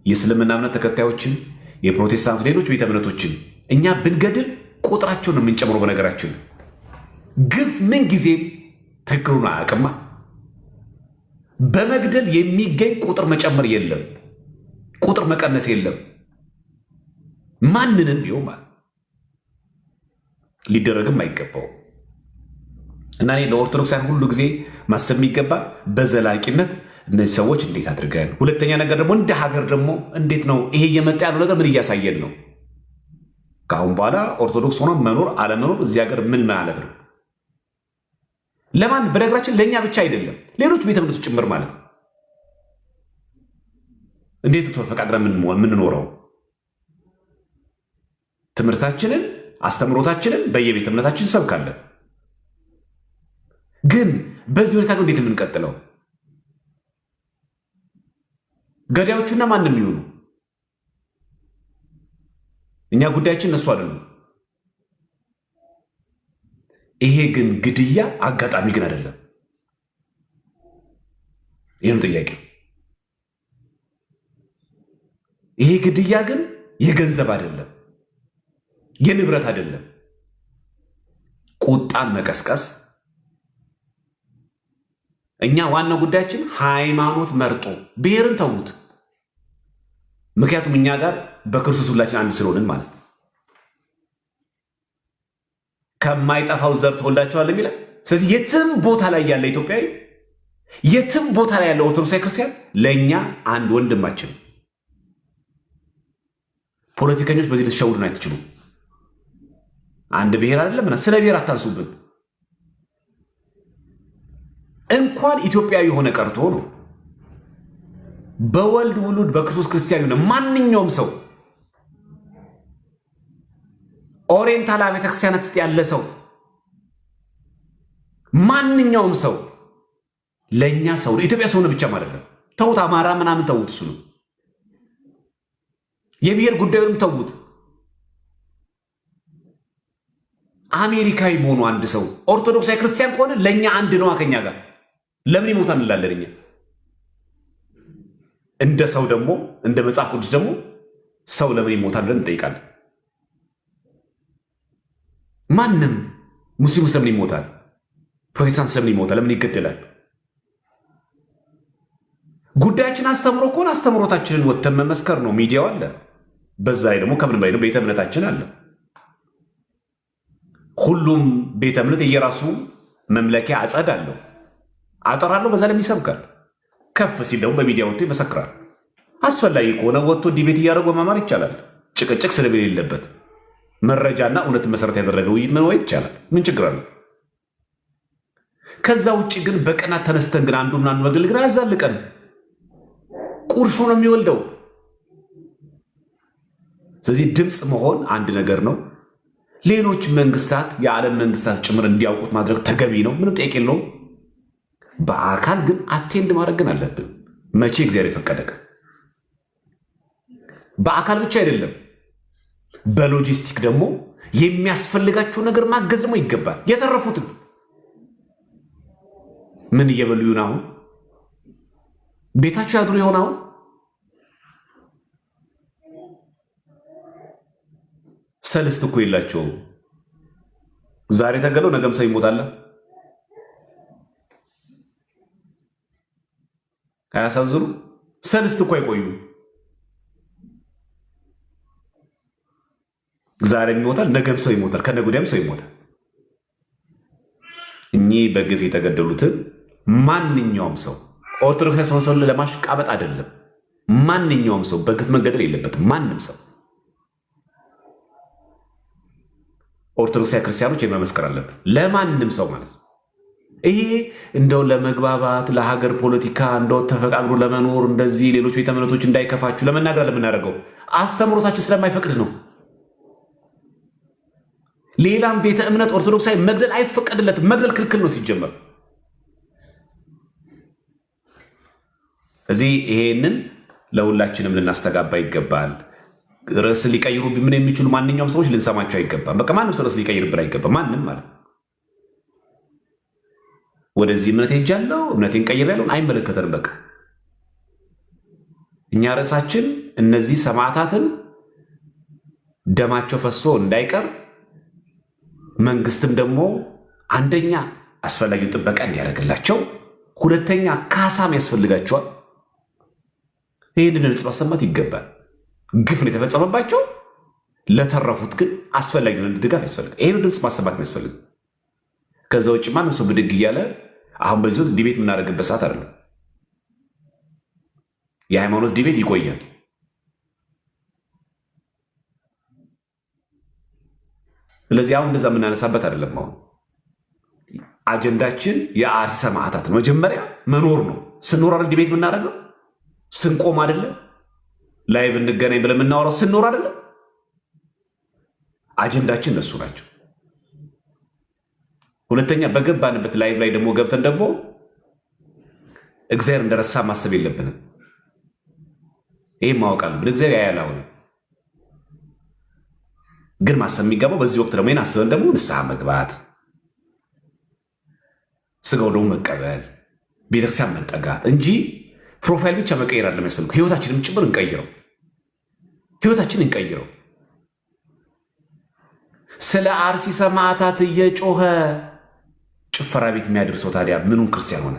የእስልምና እምነት ተከታዮችን የፕሮቴስታንቱ ሌሎች ቤተ እምነቶችን እኛ ብንገድል ቁጥራቸውን ነው የምንጨምረው። በነገራችን ግፍ ምን ጊዜም ትክክሉን አያውቅማ። በመግደል የሚገኝ ቁጥር መጨመር የለም፣ ቁጥር መቀነስ የለም። ማንንም ቢሆን ሊደረግም አይገባው እና እኔ ለኦርቶዶክሳን ሁሉ ጊዜ ማሰብ የሚገባ በዘላቂነት እነዚህ ሰዎች እንዴት አድርገን፣ ሁለተኛ ነገር ደግሞ እንደ ሀገር ደግሞ እንዴት ነው ይሄ እየመጣ ያለው ነገር ምን እያሳየን ነው? ከአሁን በኋላ ኦርቶዶክስ ሆኖ መኖር አለመኖር እዚህ ሀገር ምን ማለት ነው? ለማን? በነገራችን ለእኛ ብቻ አይደለም ሌሎች ቤተ እምነቶች ጭምር ማለት ነው። እንዴት ተፈቃቅረን የምንኖረው? ትምህርታችንን አስተምሮታችንን በየቤተ እምነታችን ሰብካለን። ግን በዚህ ሁኔታ እንዴት የምንቀጥለው? ገዳዮቹና ማንም ይሆኑ እኛ ጉዳያችን እነሱ አይደሉም። ይሄ ግን ግድያ አጋጣሚ ግን አይደለም። ይህን ጥያቄ ይሄ ግድያ ግን የገንዘብ አይደለም፣ የንብረት አይደለም። ቁጣን መቀስቀስ እኛ ዋናው ጉዳያችን ሃይማኖት መርጦ ብሔርን ተዉት። ምክንያቱም እኛ ጋር በክርስቶስ ሁላችን አንድ ስለሆንን ማለት ነው። ከማይጠፋው ዘር ተወልዳችኋል የሚለው። ስለዚህ የትም ቦታ ላይ ያለ ኢትዮጵያዊ፣ የትም ቦታ ላይ ያለ ኦርቶዶክሳዊ ክርስቲያን ለእኛ አንድ ወንድማችን። ፖለቲከኞች በዚህ ልትሸውዱን አይትችሉም። አንድ ብሔር አይደለም፣ ስለ ብሔር አታንሱብን። እንኳን ኢትዮጵያዊ የሆነ ቀርቶ ነው በወልድ ውሉድ በክርስቶስ ክርስቲያን የሆነ ማንኛውም ሰው ኦሪየንታል ቤተክርስቲያናት ውስጥ ያለ ሰው ማንኛውም ሰው ለእኛ ሰው ኢትዮጵያ ሰው ነው ብቻም አይደለም። ተውት፣ አማራ ምናምን ተውት፣ እሱ ነው የብሔር ጉዳዩንም ተውት። አሜሪካዊ መሆኑ አንድ ሰው ኦርቶዶክሳዊ ክርስቲያን ከሆነ ለእኛ አንድ ነው ከኛ ጋር። ለምን ይሞታል እንላለን እኛ። እንደ ሰው ደግሞ እንደ መጽሐፍ ቅዱስ ደግሞ ሰው ለምን ይሞታል ብለን እንጠይቃለን። ማንም ሙስሊሙ ስለምን ይሞታል? ፕሮቴስታንት ስለምን ይሞታል? ለምን ይገደላል? ጉዳያችን አስተምሮ ከሆነ አስተምሮታችንን ወጥተን መመስከር ነው። ሚዲያው አለ፣ በዛ ላይ ደግሞ ከምን በላይ ነው ቤተ እምነታችን አለ። ሁሉም ቤተ እምነት የየራሱ መምለኪያ አጸድ አለው፣ አጥር አለው፣ በዛ ላይ ይሰብካል። ከፍ ሲል ደግሞ በሚዲያ ወጥቶ ይመሰክራል። አስፈላጊ ከሆነ ወጥቶ ዲቤት እያደረጉ መማር ይቻላል። ጭቅጭቅ ስለሌለበት መረጃና እውነት መሰረት ያደረገ ውይይት መወያየት ይቻላል። ምን ችግር አለ? ከዛ ውጭ ግን በቀናት ተነስተን ግን አንዱ ምናምን መግል ግን አያዛልቀን። ቁርሾ ነው የሚወልደው። ስለዚህ ድምፅ መሆን አንድ ነገር ነው። ሌሎች መንግስታት፣ የዓለም መንግስታት ጭምር እንዲያውቁት ማድረግ ተገቢ ነው። ምንም ጥያቄ የለውም። በአካል ግን አቴንድ ማድረግ ግን አለብን። መቼ እግዚአብሔር የፈቀደ ቀን። በአካል ብቻ አይደለም፣ በሎጂስቲክ ደግሞ የሚያስፈልጋቸው ነገር ማገዝ ደግሞ ይገባል። የተረፉትን ምን እየበሉ ይሆን? አሁን ቤታቸው ያድሩ ይሆን? አሁን ሰልስት እኮ የላቸውም። ዛሬ ተገለው ነገም ሰው ይሞታል። አያሳዝኑ? ሰልስት እኮ አይቆዩ። ዛሬም ይሞታል፣ ነገም ሰው ይሞታል፣ ከነገ ወዲያም ሰው ይሞታል። እኚህ በግፍ የተገደሉትን ማንኛውም ሰው ኦርቶዶክስ ሰው ለማሽቃበጥ አይደለም። ማንኛውም ሰው በግፍ መገደል የለበትም። ማንም ሰው ኦርቶዶክሳዊ ክርስቲያኖች የመመስከር አለብን፣ ለማንም ሰው ማለት ነው። ይሄ እንደው ለመግባባት ለሀገር ፖለቲካ እንደው ተፈቃቅሮ ለመኖር እንደዚህ ሌሎች ቤተ እምነቶች እንዳይከፋችሁ ለመናገር ለምናደርገው አስተምሮታችን ስለማይፈቅድ ነው። ሌላም ቤተ እምነት ኦርቶዶክሳዊ መግደል አይፈቀድለትም። መግደል ክልክል ነው ሲጀመር። እዚህ ይሄንን ለሁላችንም ልናስተጋባ ይገባል። ርዕስ ሊቀይሩ ምን የሚችሉ ማንኛውም ሰዎች ልንሰማቸው አይገባም። በቃ ማንም ሰው ርዕስ ሊቀይርብን አይገባም። ማንም ማለት ነው። ወደዚህ እምነት ሄጃለሁ እምነቴን ቀይሬያለሁ አይመለከተንም። በቃ እኛ ርዕሳችን እነዚህ ሰማዕታትን ደማቸው ፈሶ እንዳይቀር መንግስትም ደግሞ አንደኛ አስፈላጊው ጥበቃ እንዲያደርግላቸው፣ ሁለተኛ ካሳም ያስፈልጋቸዋል። ይህንን ድምፅ ማሰማት ይገባል። ግፍ ነው የተፈጸመባቸው። ለተረፉት ግን አስፈላጊውን ድጋፍ ያስፈልጋል። ይህን ድምፅ ማሰማት የሚያስፈልግ። ከዛ ውጭ ማንም ሰው ብድግ እያለ አሁን በዚህ ወቅት ዲቤት የምናደርግበት ሰዓት አይደለም። የሃይማኖት ዲቤት ይቆያል። ስለዚህ አሁን እንደዛ የምናነሳበት አይደለም። አሁን አጀንዳችን የአርሲ ሰማዕታት ነው። መጀመሪያ መኖር ነው። ስንኖር አይደል ዲቤት የምናደርገው? ስንቆም አይደለም ላይቭ እንገናኝ ብለን የምናወራው? ስንኖር አይደለም? አጀንዳችን እነሱ ናቸው። ሁለተኛ በገባንበት ላይቭ ላይ ደግሞ ገብተን ደግሞ እግዚአብሔር እንደረሳ ማሰብ የለብንም። ይህም ማወቅ አለብን። እግዚአብሔር ያያል። አሁን ግን ማሰብ የሚገባው በዚህ ወቅት ደግሞ ይህን አስበን ደግሞ ንስሐ መግባት፣ ስጋው ደግሞ መቀበል፣ ቤተክርስቲያን መጠጋት እንጂ ፕሮፋይል ብቻ መቀየር አይደለም የሚያስፈልገው። ህይወታችንም ጭምር እንቀይረው። ህይወታችን እንቀይረው። ስለ አርሲ ሰማዕታት እየጮኸ ጭፈራ ቤት የሚያደርሰው ታዲያ ምኑን ክርስቲያን ሆነ?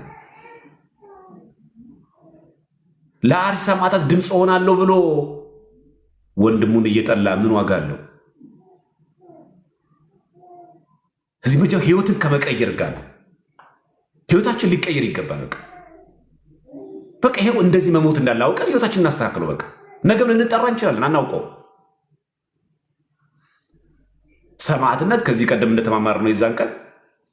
ለአርሲ ሰማዕታት ድምፅ ሆናለሁ ብሎ ወንድሙን እየጠላ ምን ዋጋ አለው? እዚህ መጀመሪያ ህይወትን ከመቀየር ጋር ነው። ህይወታችን ሊቀየር ይገባል። በቃ ይሄው እንደዚህ መሞት እንዳለ አውቀን ህይወታችን እናስተካክለው። በቃ ነገም ልንጠራ እንችላለን፣ አናውቀው። ሰማዕትነት ከዚህ ቀደም እንደተማማር ነው የዛን ቀን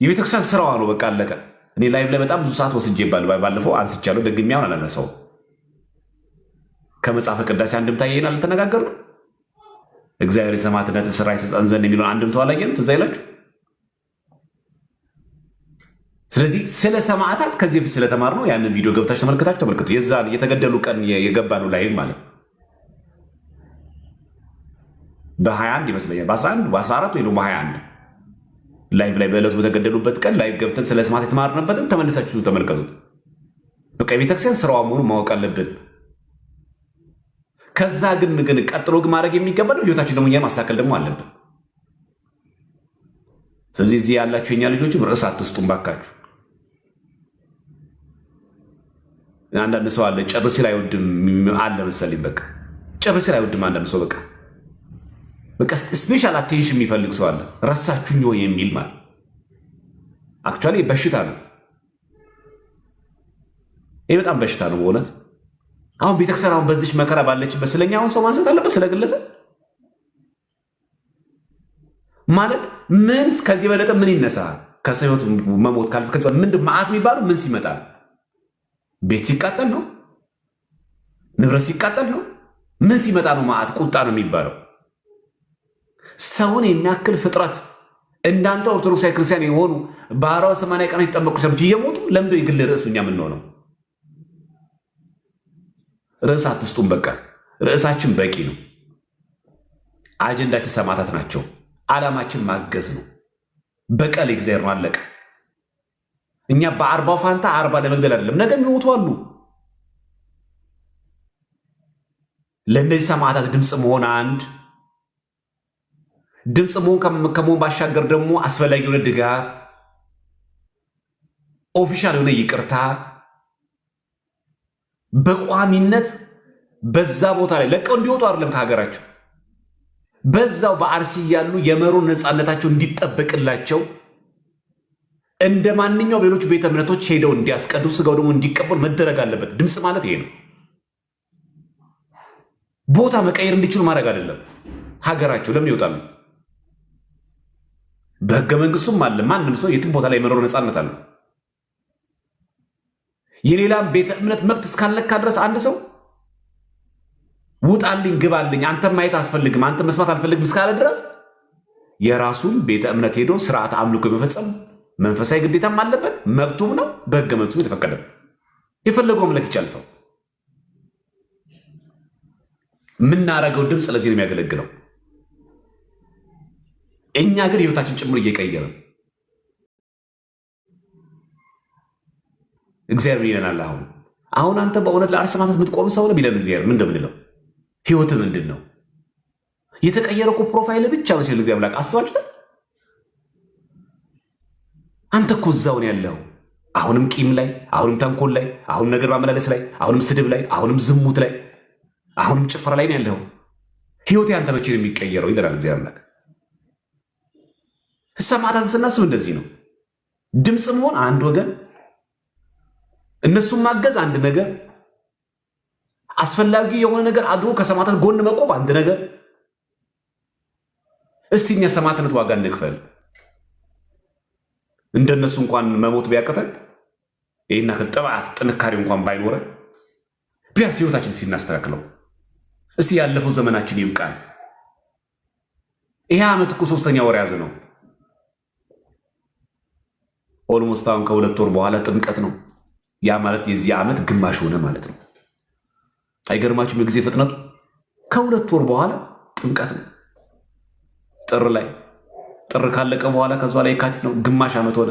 የቤተክርስቲያን ስራዋ ነው። በቃ አለቀ። እኔ ላይቭ ላይ በጣም ብዙ ሰዓት ወስጄ ባለፈው አንስቻለሁ። ደግሜ አሁን አላነሳውም። ከመጽሐፈ ቅዳሴ አንድምታ ይሄን አልተነጋገርንም። እግዚአብሔር የሰማዕትነትን ስራ ይሰጠን ዘንድ የሚለውን አንድምታው አላየንም? ትዝ አይላችሁ? ስለዚህ ስለ ሰማዕታት ከዚህ በፊት ስለተማርነው ያንን ቪዲዮ ገብታችሁ ተመልከቱ። የዛ የተገደሉ ቀን የገባ ነው ላይቭ ማለት በ21 ይመስለኛል፣ በ11 በ14 ወይ በ21 ላይቭ ላይ በዕለቱ በተገደሉበት ቀን ላይቭ ገብተን ስለ ሰማዕታት የተማርንበትን ተመልሳችሁ ተመልከቱት። በቃ የቤተክርስቲያን ስራዋ መሆኑ ማወቅ አለብን። ከዛ ግን ቀጥሎ ግን ማድረግ የሚገባል ህይወታችን ደግሞ እኛ ማስተካከል ደግሞ አለብን። ስለዚህ እዚህ ያላችሁ የኛ ልጆችም ርዕስ አትስጡም ባካችሁ። አንዳንድ ሰው አለ ጨርስ ሲል አይወድም አለ መሰለኝ። በቃ ጨርስ ሲል አይወድም አንዳንድ ሰው በቃ ስፔሻል አቴንሽን የሚፈልግ ሰው አለ። ረሳችሁኝ ወይ የሚል ማለት አክቹዋሊ በሽታ ነው። ይህ በጣም በሽታ ነው በእውነት። አሁን ቤተክርስቲያን አሁን በዚች መከራ ባለችበት ስለኛ አሁን ሰው ማንሳት አለበት? ስለግለሰብ ማለት ምን ከዚህ በለጠ ምን ይነሳ? ከሰው ህይወት መሞት ካልፍ ከዚህ ምንድን መዓት የሚባለው ምን ሲመጣ ነው? ቤት ሲቃጠል ነው? ንብረት ሲቃጠል ነው? ምን ሲመጣ ነው መዓት ቁጣ ነው የሚባለው? ሰውን የሚያክል ፍጥረት እንዳንተ ኦርቶዶክሳዊ ክርስቲያን የሆኑ በ40-80 ቀናት የተጠመቁ ሰዎች እየሞቱ ለምንድን ነው የግል ርዕስ እኛ የምንሆነው? ርዕስ አትስጡም። በቃ ርዕሳችን በቂ ነው። አጀንዳችን ሰማዕታት ናቸው። ዓላማችን ማገዝ ነው። በቀል እግዚአብሔር ነው። አለቀ። እኛ በ40 ፋንታ 40 ለመግደል አይደለም። ነገ የሚሞቱ አሉ። ለእነዚህ ሰማዕታት ድምፅ መሆን አንድ ድምፅ መሆን ከመሆን ባሻገር ደግሞ አስፈላጊ የሆነ ድጋፍ፣ ኦፊሻል የሆነ ይቅርታ በቋሚነት በዛ ቦታ ላይ ለቀው እንዲወጡ አይደለም ከሀገራቸው በዛው በአርሲ ያሉ የመኖር ነፃነታቸው እንዲጠበቅላቸው እንደ ማንኛውም ሌሎች ቤተ እምነቶች ሄደው እንዲያስቀድሱ ስጋው ደግሞ እንዲቀበሉ መደረግ አለበት። ድምፅ ማለት ይሄ ነው። ቦታ መቀየር እንዲችሉ ማድረግ አይደለም። ሀገራቸው ለምን ይወጣሉ? በህገ መንግስቱም አለ ማንም ሰው የትም ቦታ ላይ የመኖር ነፃነት አለ። የሌላም ቤተ እምነት መብት እስካልነካ ድረስ አንድ ሰው ውጣልኝ ግባልኝ አንተ ማየት አስፈልግም አንተ መስማት አልፈልግም እስካለ ድረስ የራሱን ቤተ እምነት ሄዶ ስርዓት አምልኮ የመፈጸም መንፈሳዊ ግዴታም አለበት፣ መብቱም ነው። በህገ መንግስቱ የተፈቀደ የፈለገው አምልክ ይቻል። ሰው የምናረገው ድምፅ ለዚህ ነው የሚያገለግለው። እኛ ግን ህይወታችን ጭምር እየቀየረ እግዚአብሔር ይለናል። አሁን አንተ በእውነት ለአርሲ ሰማዕታት የምትቆም ሰው ነው ቢለን እግዚአብሔር ምን እንደምንለው ህይወት ምንድን ነው? የተቀየረ እኮ ፕሮፋይል ብቻ ነው ሲል እግዚአብሔር አስባችሁታል? አንተ እኮ እዛው ነው ያለው። አሁንም ቂም ላይ፣ አሁንም ተንኮል ላይ፣ አሁንም ነገር ማመላለስ ላይ፣ አሁንም ስድብ ላይ፣ አሁንም ዝሙት ላይ፣ አሁንም ጭፈራ ላይ ነው ያለው። ህይወት ያንተ መቼ ነው የሚቀየረው ይለናል እግዚአብሔር አምላክ። ሰማዕታትን ስናስብ እንደዚህ ነው። ድምፅ መሆን አንድ ወገን፣ እነሱም ማገዝ አንድ ነገር፣ አስፈላጊ የሆነ ነገር አድሮ ከሰማዕታት ጎን መቆም አንድ ነገር። እስቲ እኛ ሰማዕትነት ዋጋ እንክፈል። እንደነሱ እንኳን መሞት ቢያቀተን ይህና ጥባት ጥንካሬ እንኳን ባይኖረን ቢያንስ ህይወታችን ሲናስተካክለው እስቲ ያለፈው ዘመናችን ይብቃል። ይሄ ዓመት እኮ 3ኛ ወር ያዘ ነው። ኦልሞስት አሁን ከ2 ወር በኋላ ጥምቀት ነው። ያ ማለት የዚህ ዓመት ግማሽ ሆነ ማለት ነው። አይገርማችሁም? የጊዜ ፍጥነቱ። ከ2 ወር በኋላ ጥምቀት ነው። ጥር ካለቀ በኋላ ከዛ ላይ የካቲት ነው። ግማሽ ዓመት ሆነ።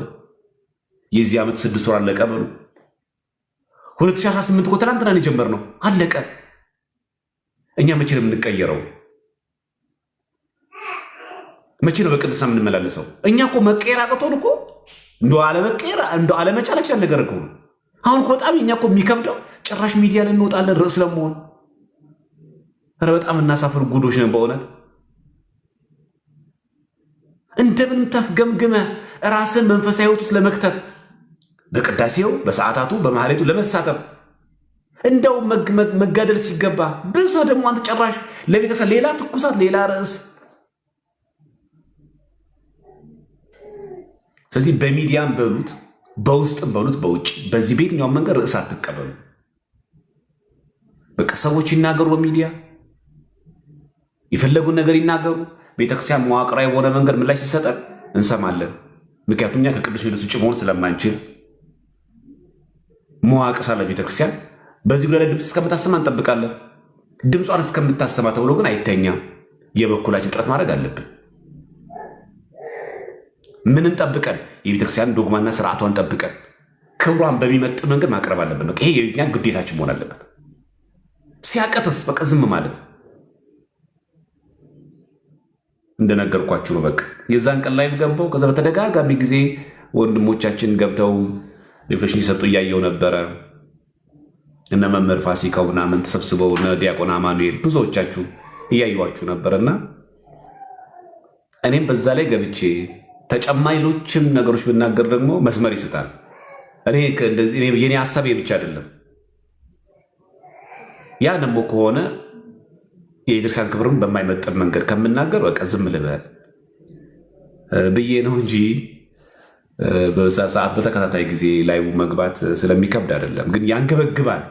የዚህ ዓመት 6 ወር አለቀ በሉ። 2018 እኮ ትናንትና ነው የጀመርነው፣ አለቀ። እኛ መቼ ነው የምንቀየረው? መቼ ነው በቅድስና የምንመላለሰው? እኛ እኮ መቀየር አቅቶን እኮ እንደ አለመቻላችን ያለ ነገር እኮ ነው። አሁን እኮ በጣም እኛ እኮ የሚከብደው ጭራሽ ሚዲያ ላይ እንወጣለን ርዕስ ለመሆን። ኧረ በጣም እናሳፍር ጉዶች ነው በእውነት። እንደምን ተፍገምግመህ ራስን መንፈሳዊ ህይወት ውስጥ ለመክተት በቅዳሴው በሰዓታቱ በማህሌቱ ለመሳተፍ እንደው መጋደል ሲገባ ብዙ ደግሞ አንተ ጨራሽ ለቤተክርስቲያን ሌላ ትኩሳት፣ ሌላ ርዕስ። ስለዚህ በሚዲያም በሉት በውስጥም በሉት በውጭ በዚህ በየትኛውም መንገድ ርዕስ አትቀበሉ። በቃ ሰዎች ይናገሩ፣ በሚዲያ የፈለጉን ነገር ይናገሩ። ቤተክርስቲያን መዋቅራዊ በሆነ መንገድ ምላሽ ሲሰጠን እንሰማለን። ምክንያቱም እኛ ከቅዱስ ሲኖዶስ ውጭ መሆን ስለማንችል መዋቅር ሳለ ቤተክርስቲያን በዚህ ጉዳይ ድምፅ እስከምታሰማ እንጠብቃለን። ድምጿን እስከምታሰማ ተብሎ ግን አይተኛም። የበኩላችን ጥረት ማድረግ አለብን። ምንን ጠብቀን? የቤተክርስቲያን ዶግማና ስርዓቷን ጠብቀን ክብሯን በሚመጥን መንገድ ማቅረብ አለብን። በቃ ይሄ የኛ ግዴታችን መሆን አለበት። ሲያቀትስ በቃ ዝም ማለት እንደነገርኳችሁ ነው። በቃ የዛን ቀን ላይ ገባው። ከዛ በተደጋጋሚ ጊዜ ወንድሞቻችን ገብተው ሪፍሬሽን ይሰጡ እያየው ነበረ። እነ መምህር ፋሲካው ምናምን ተሰብስበው እነ ዲያቆን አማኑኤል ብዙዎቻችሁ እያየዋችሁ ነበርና እኔም በዛ ላይ ገብቼ ተጨማሪዎችም ነገሮች ብናገር ደግሞ መስመር ይስታል። የኔ ሀሳብ ብቻ አይደለም። ያ ደግሞ ከሆነ የቤተክርስቲያን ክብርን በማይመጥን መንገድ ከምናገር በቃ ዝም ልበል ብዬ ነው እንጂ በዛ ሰዓት በተከታታይ ጊዜ ላይ መግባት ስለሚከብድ አይደለም። ግን ያንገበግባል።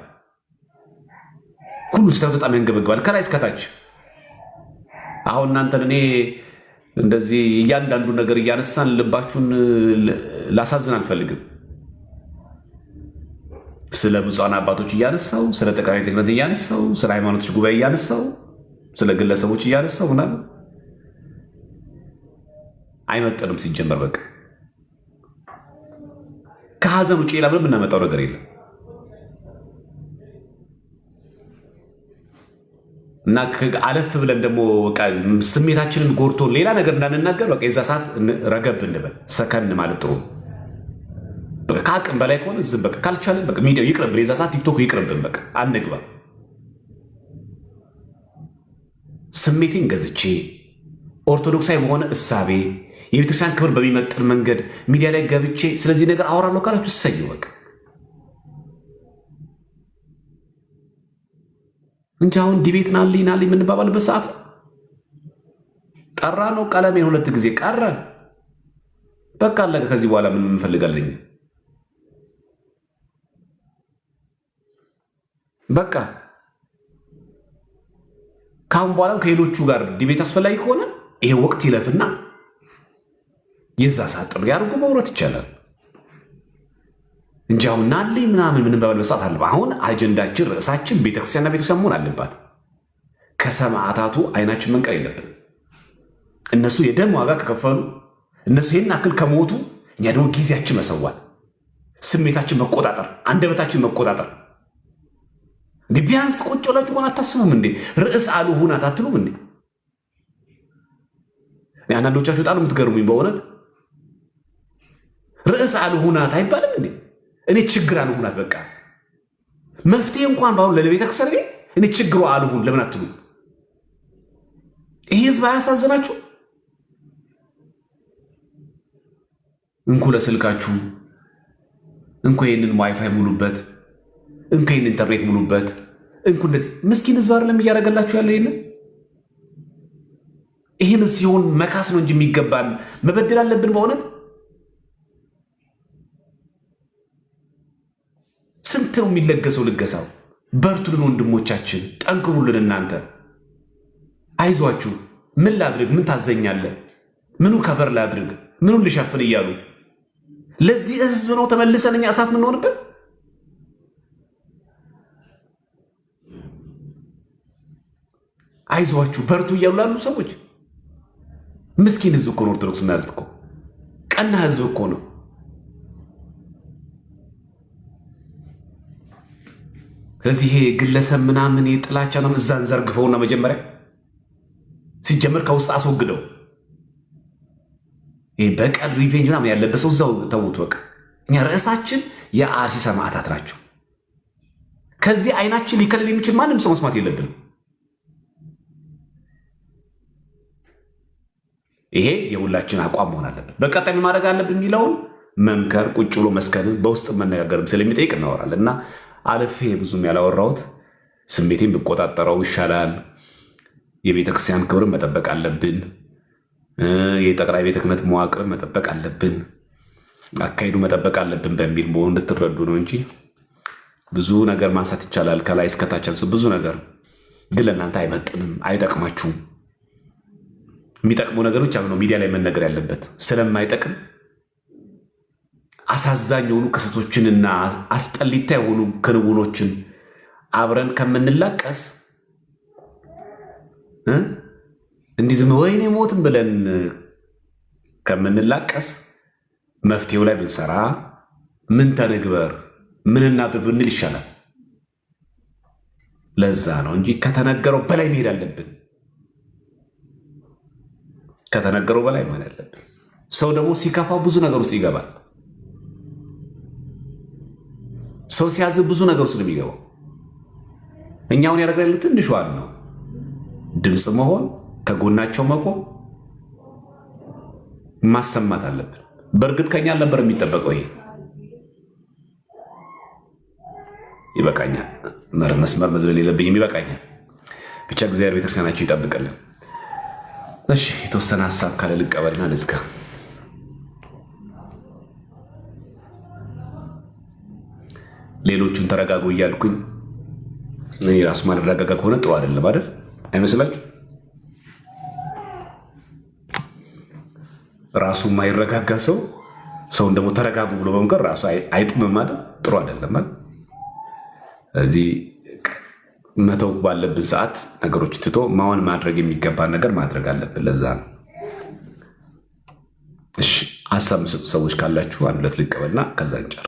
ሁሉ ስለ በጣም ያንገበግባል ከላይ እስከታች። አሁን እናንተን እኔ እንደዚህ እያንዳንዱ ነገር እያነሳን ልባችሁን ላሳዝን አልፈልግም። ስለ ብፁዓን አባቶች እያነሳው፣ ስለ ጠቅላይ ቤተ ክህነት እያነሳው፣ ስለ ሃይማኖቶች ጉባኤ እያነሳው፣ ስለ ግለሰቦች እያነሳው ምናምን አይመጥንም። ሲጀመር በቃ ከሀዘን ውጭ ሌላ ምንም የምናመጣው ነገር የለም እና አለፍ ብለን ደግሞ ስሜታችንን ጎርቶ ሌላ ነገር እንዳንናገር በቃ የዛ ሰዓት ረገብ እንበል፣ ሰከን ማለት ጥሩ። በቃ ከአቅም በላይ ከሆነ ዝም በቃ ካልቻለን በቃ ሚዲያው ይቅርብን፣ የዛ ሰዓት ቲክቶክ ይቅርብን፣ በቃ አንግባ። ስሜቴን ገዝቼ ኦርቶዶክሳዊ በሆነ እሳቤ የቤተክርስቲያን ክብር በሚመጥን መንገድ ሚዲያ ላይ ገብቼ ስለዚህ ነገር አወራለሁ ካላችሁ እሰየው በቃ እንጂ አሁን ዲቤት ናልኝ የምንባባልበት ሰዓት ጠራ ነው። ቀለሜ 2 ጊዜ ቀረ በቃ አለቀ። ከዚህ በኋላ ምን እንፈልጋለኝ? በቃ ካሁን በኋላም ከሌሎቹ ጋር ዲቤት አስፈላጊ ከሆነ ይሄ ወቅት ይለፍና የዛ ሰዓት ጥሪ አድርጎ መውረት ይቻላል እንጂ አሁን ናልኝ ምናምን የምንባባልበት ሰዓት አለ። አሁን አጀንዳችን ርዕሳችን ቤተክርስቲያንና ቤተክርስቲያን መሆን አለባት። ከሰማዕታቱ አይናችን መንቀር የለብን። እነሱ የደም ዋጋ ከከፈሉ፣ እነሱ ይህን አክል ከሞቱ፣ እኛ ደግሞ ጊዜያችን መሰዋት፣ ስሜታችን መቆጣጠር፣ አንደበታችን መቆጣጠር። ቢያንስ ቁጭ ብላችሁ ሆን አታስቡም እንዴ? ርዕስ አሉ ሁናት አትሉም እንዴ? አንዳንዶቻችሁ በጣም የምትገርሙኝ በእውነት ርዕስ አልሁናት አይባልም እንዴ? እኔ ችግር አልሁናት በቃ መፍትሄ እንኳን ባሁን ለቤተክርስቲያን እኔ ችግሩ አልሁን ለምን አትሉ? ይህ ህዝብ አያሳዝናችሁ? እንኩ ለስልካችሁ እንኩ ይህንን ዋይፋይ ሙሉበት፣ እንኩ ይህን ኢንተርኔት ሙሉበት፣ እንኩ እንደዚህ ምስኪን ህዝብ አይደለም እያደረገላችሁ ያለ ይህን ሲሆን መካስ ነው እንጂ የሚገባን መበደል አለብን በእውነት ስንት ነው የሚለገሰው ልገሳው? በርቱልን ወንድሞቻችን፣ ጠንክሩልን እናንተ አይዟችሁ። ምን ላድርግ? ምን ታዘኛለህ? ምኑ ከበር ላድርግ? ምኑን ልሸፍን እያሉ ለዚህ ህዝብ ነው ተመልሰን እኛ እሳት የምንሆንበት? አይዟችሁ በርቱ እያሉ ላሉ ሰዎች ምስኪን ህዝብ እኮ ነው። ኦርቶዶክስ ማለት እኮ ቀና ህዝብ እኮ ነው። ስለዚህ ይሄ ግለሰብ ምናምን የጥላቻ ነው እዛን ዘርግፈውና መጀመሪያ ሲጀምር ከውስጥ አስወግደው ይሄ በቀል ሪቬንጅ ምናምን ያለበት ሰው እዛው ተውት። በቃ እኛ ርዕሳችን የአርሲ ሰማዕታት ናቸው። ከዚህ አይናችን ሊከልል የሚችል ማንም ሰው መስማት የለብንም። ይሄ የሁላችን አቋም መሆን አለበት። በቀጣይ ማድረግ አለብን የሚለውን መምከር፣ ቁጭ ብሎ መስከን፣ በውስጥ መነጋገርም ስለሚጠይቅ እናወራለን እና አልፌ ብዙም ያላወራሁት ስሜቴን ብቆጣጠረው ይሻላል። የቤተክርስቲያን ክብርን መጠበቅ አለብን። የጠቅላይ ቤተ ክህነት መዋቅርን መጠበቅ አለብን። አካሄዱ መጠበቅ አለብን በሚል መሆን እንድትረዱ ነው እንጂ ብዙ ነገር ማንሳት ይቻላል። ከላይ እስከታች ብዙ ነገር ግን ለእናንተ አይመጥንም፣ አይጠቅማችሁም። የሚጠቅሙ ነገሮች ነው ሚዲያ ላይ መነገር ያለበት። ስለማይጠቅም አሳዛኝ የሆኑ ክስተቶችንና አስጠሊታ የሆኑ ክንውኖችን አብረን ከምንላቀስ እንዲህ ዝም ወይኔ ሞትም ብለን ከምንላቀስ መፍትሄው ላይ ብንሰራ፣ ምን ተንግበር፣ ምን እናድርግ ብንል ይሻላል። ለዛ ነው እንጂ ከተነገረው በላይ መሄድ አለብን። ከተነገረው በላይ መሄድ አለብን። ሰው ደግሞ ሲከፋው ብዙ ነገር ውስጥ ይገባል። ሰው ሲያዝ ብዙ ነገር ውስጥ ነው የሚገባው። እኛውን ያደረግነው ትንሽ ነው ድምፅ መሆን፣ ከጎናቸው መቆም፣ ማሰማት አለብን። በእርግጥ ከኛ ነበር የሚጠበቀው። ይሄ ይበቃኛል። መስመር መዝለል የለብኝም። ይበቃኛል። ብቻ እግዚአብሔር ቤተክርስቲያናቸው ይጠብቅልን። እሺ፣ የተወሰነ ሀሳብ ካለ ልቀበልና ልዝጋ። ሌሎቹን ተረጋጉ እያልኩኝ እኔ ራሱ ማልረጋጋ ከሆነ ጥሩ አይደለም አይደል? አይመስላችሁ? ራሱ የማይረጋጋ ሰውን ደግሞ ተረጋጉ ብሎ በመንገር ራሱ አይጥምም አይደል? ጥሩ አይደለም አይደል? እዚህ መተው ባለብን ሰዓት ነገሮች ትቶ ማወን ማድረግ የሚገባ ነገር ማድረግ አለብን። ለዛ ነው። እሺ፣ ሀሳብ የምትሰጡ ሰዎች ካላችሁ አንድ ሁለት ልቀበልና ከዛ እንጨር።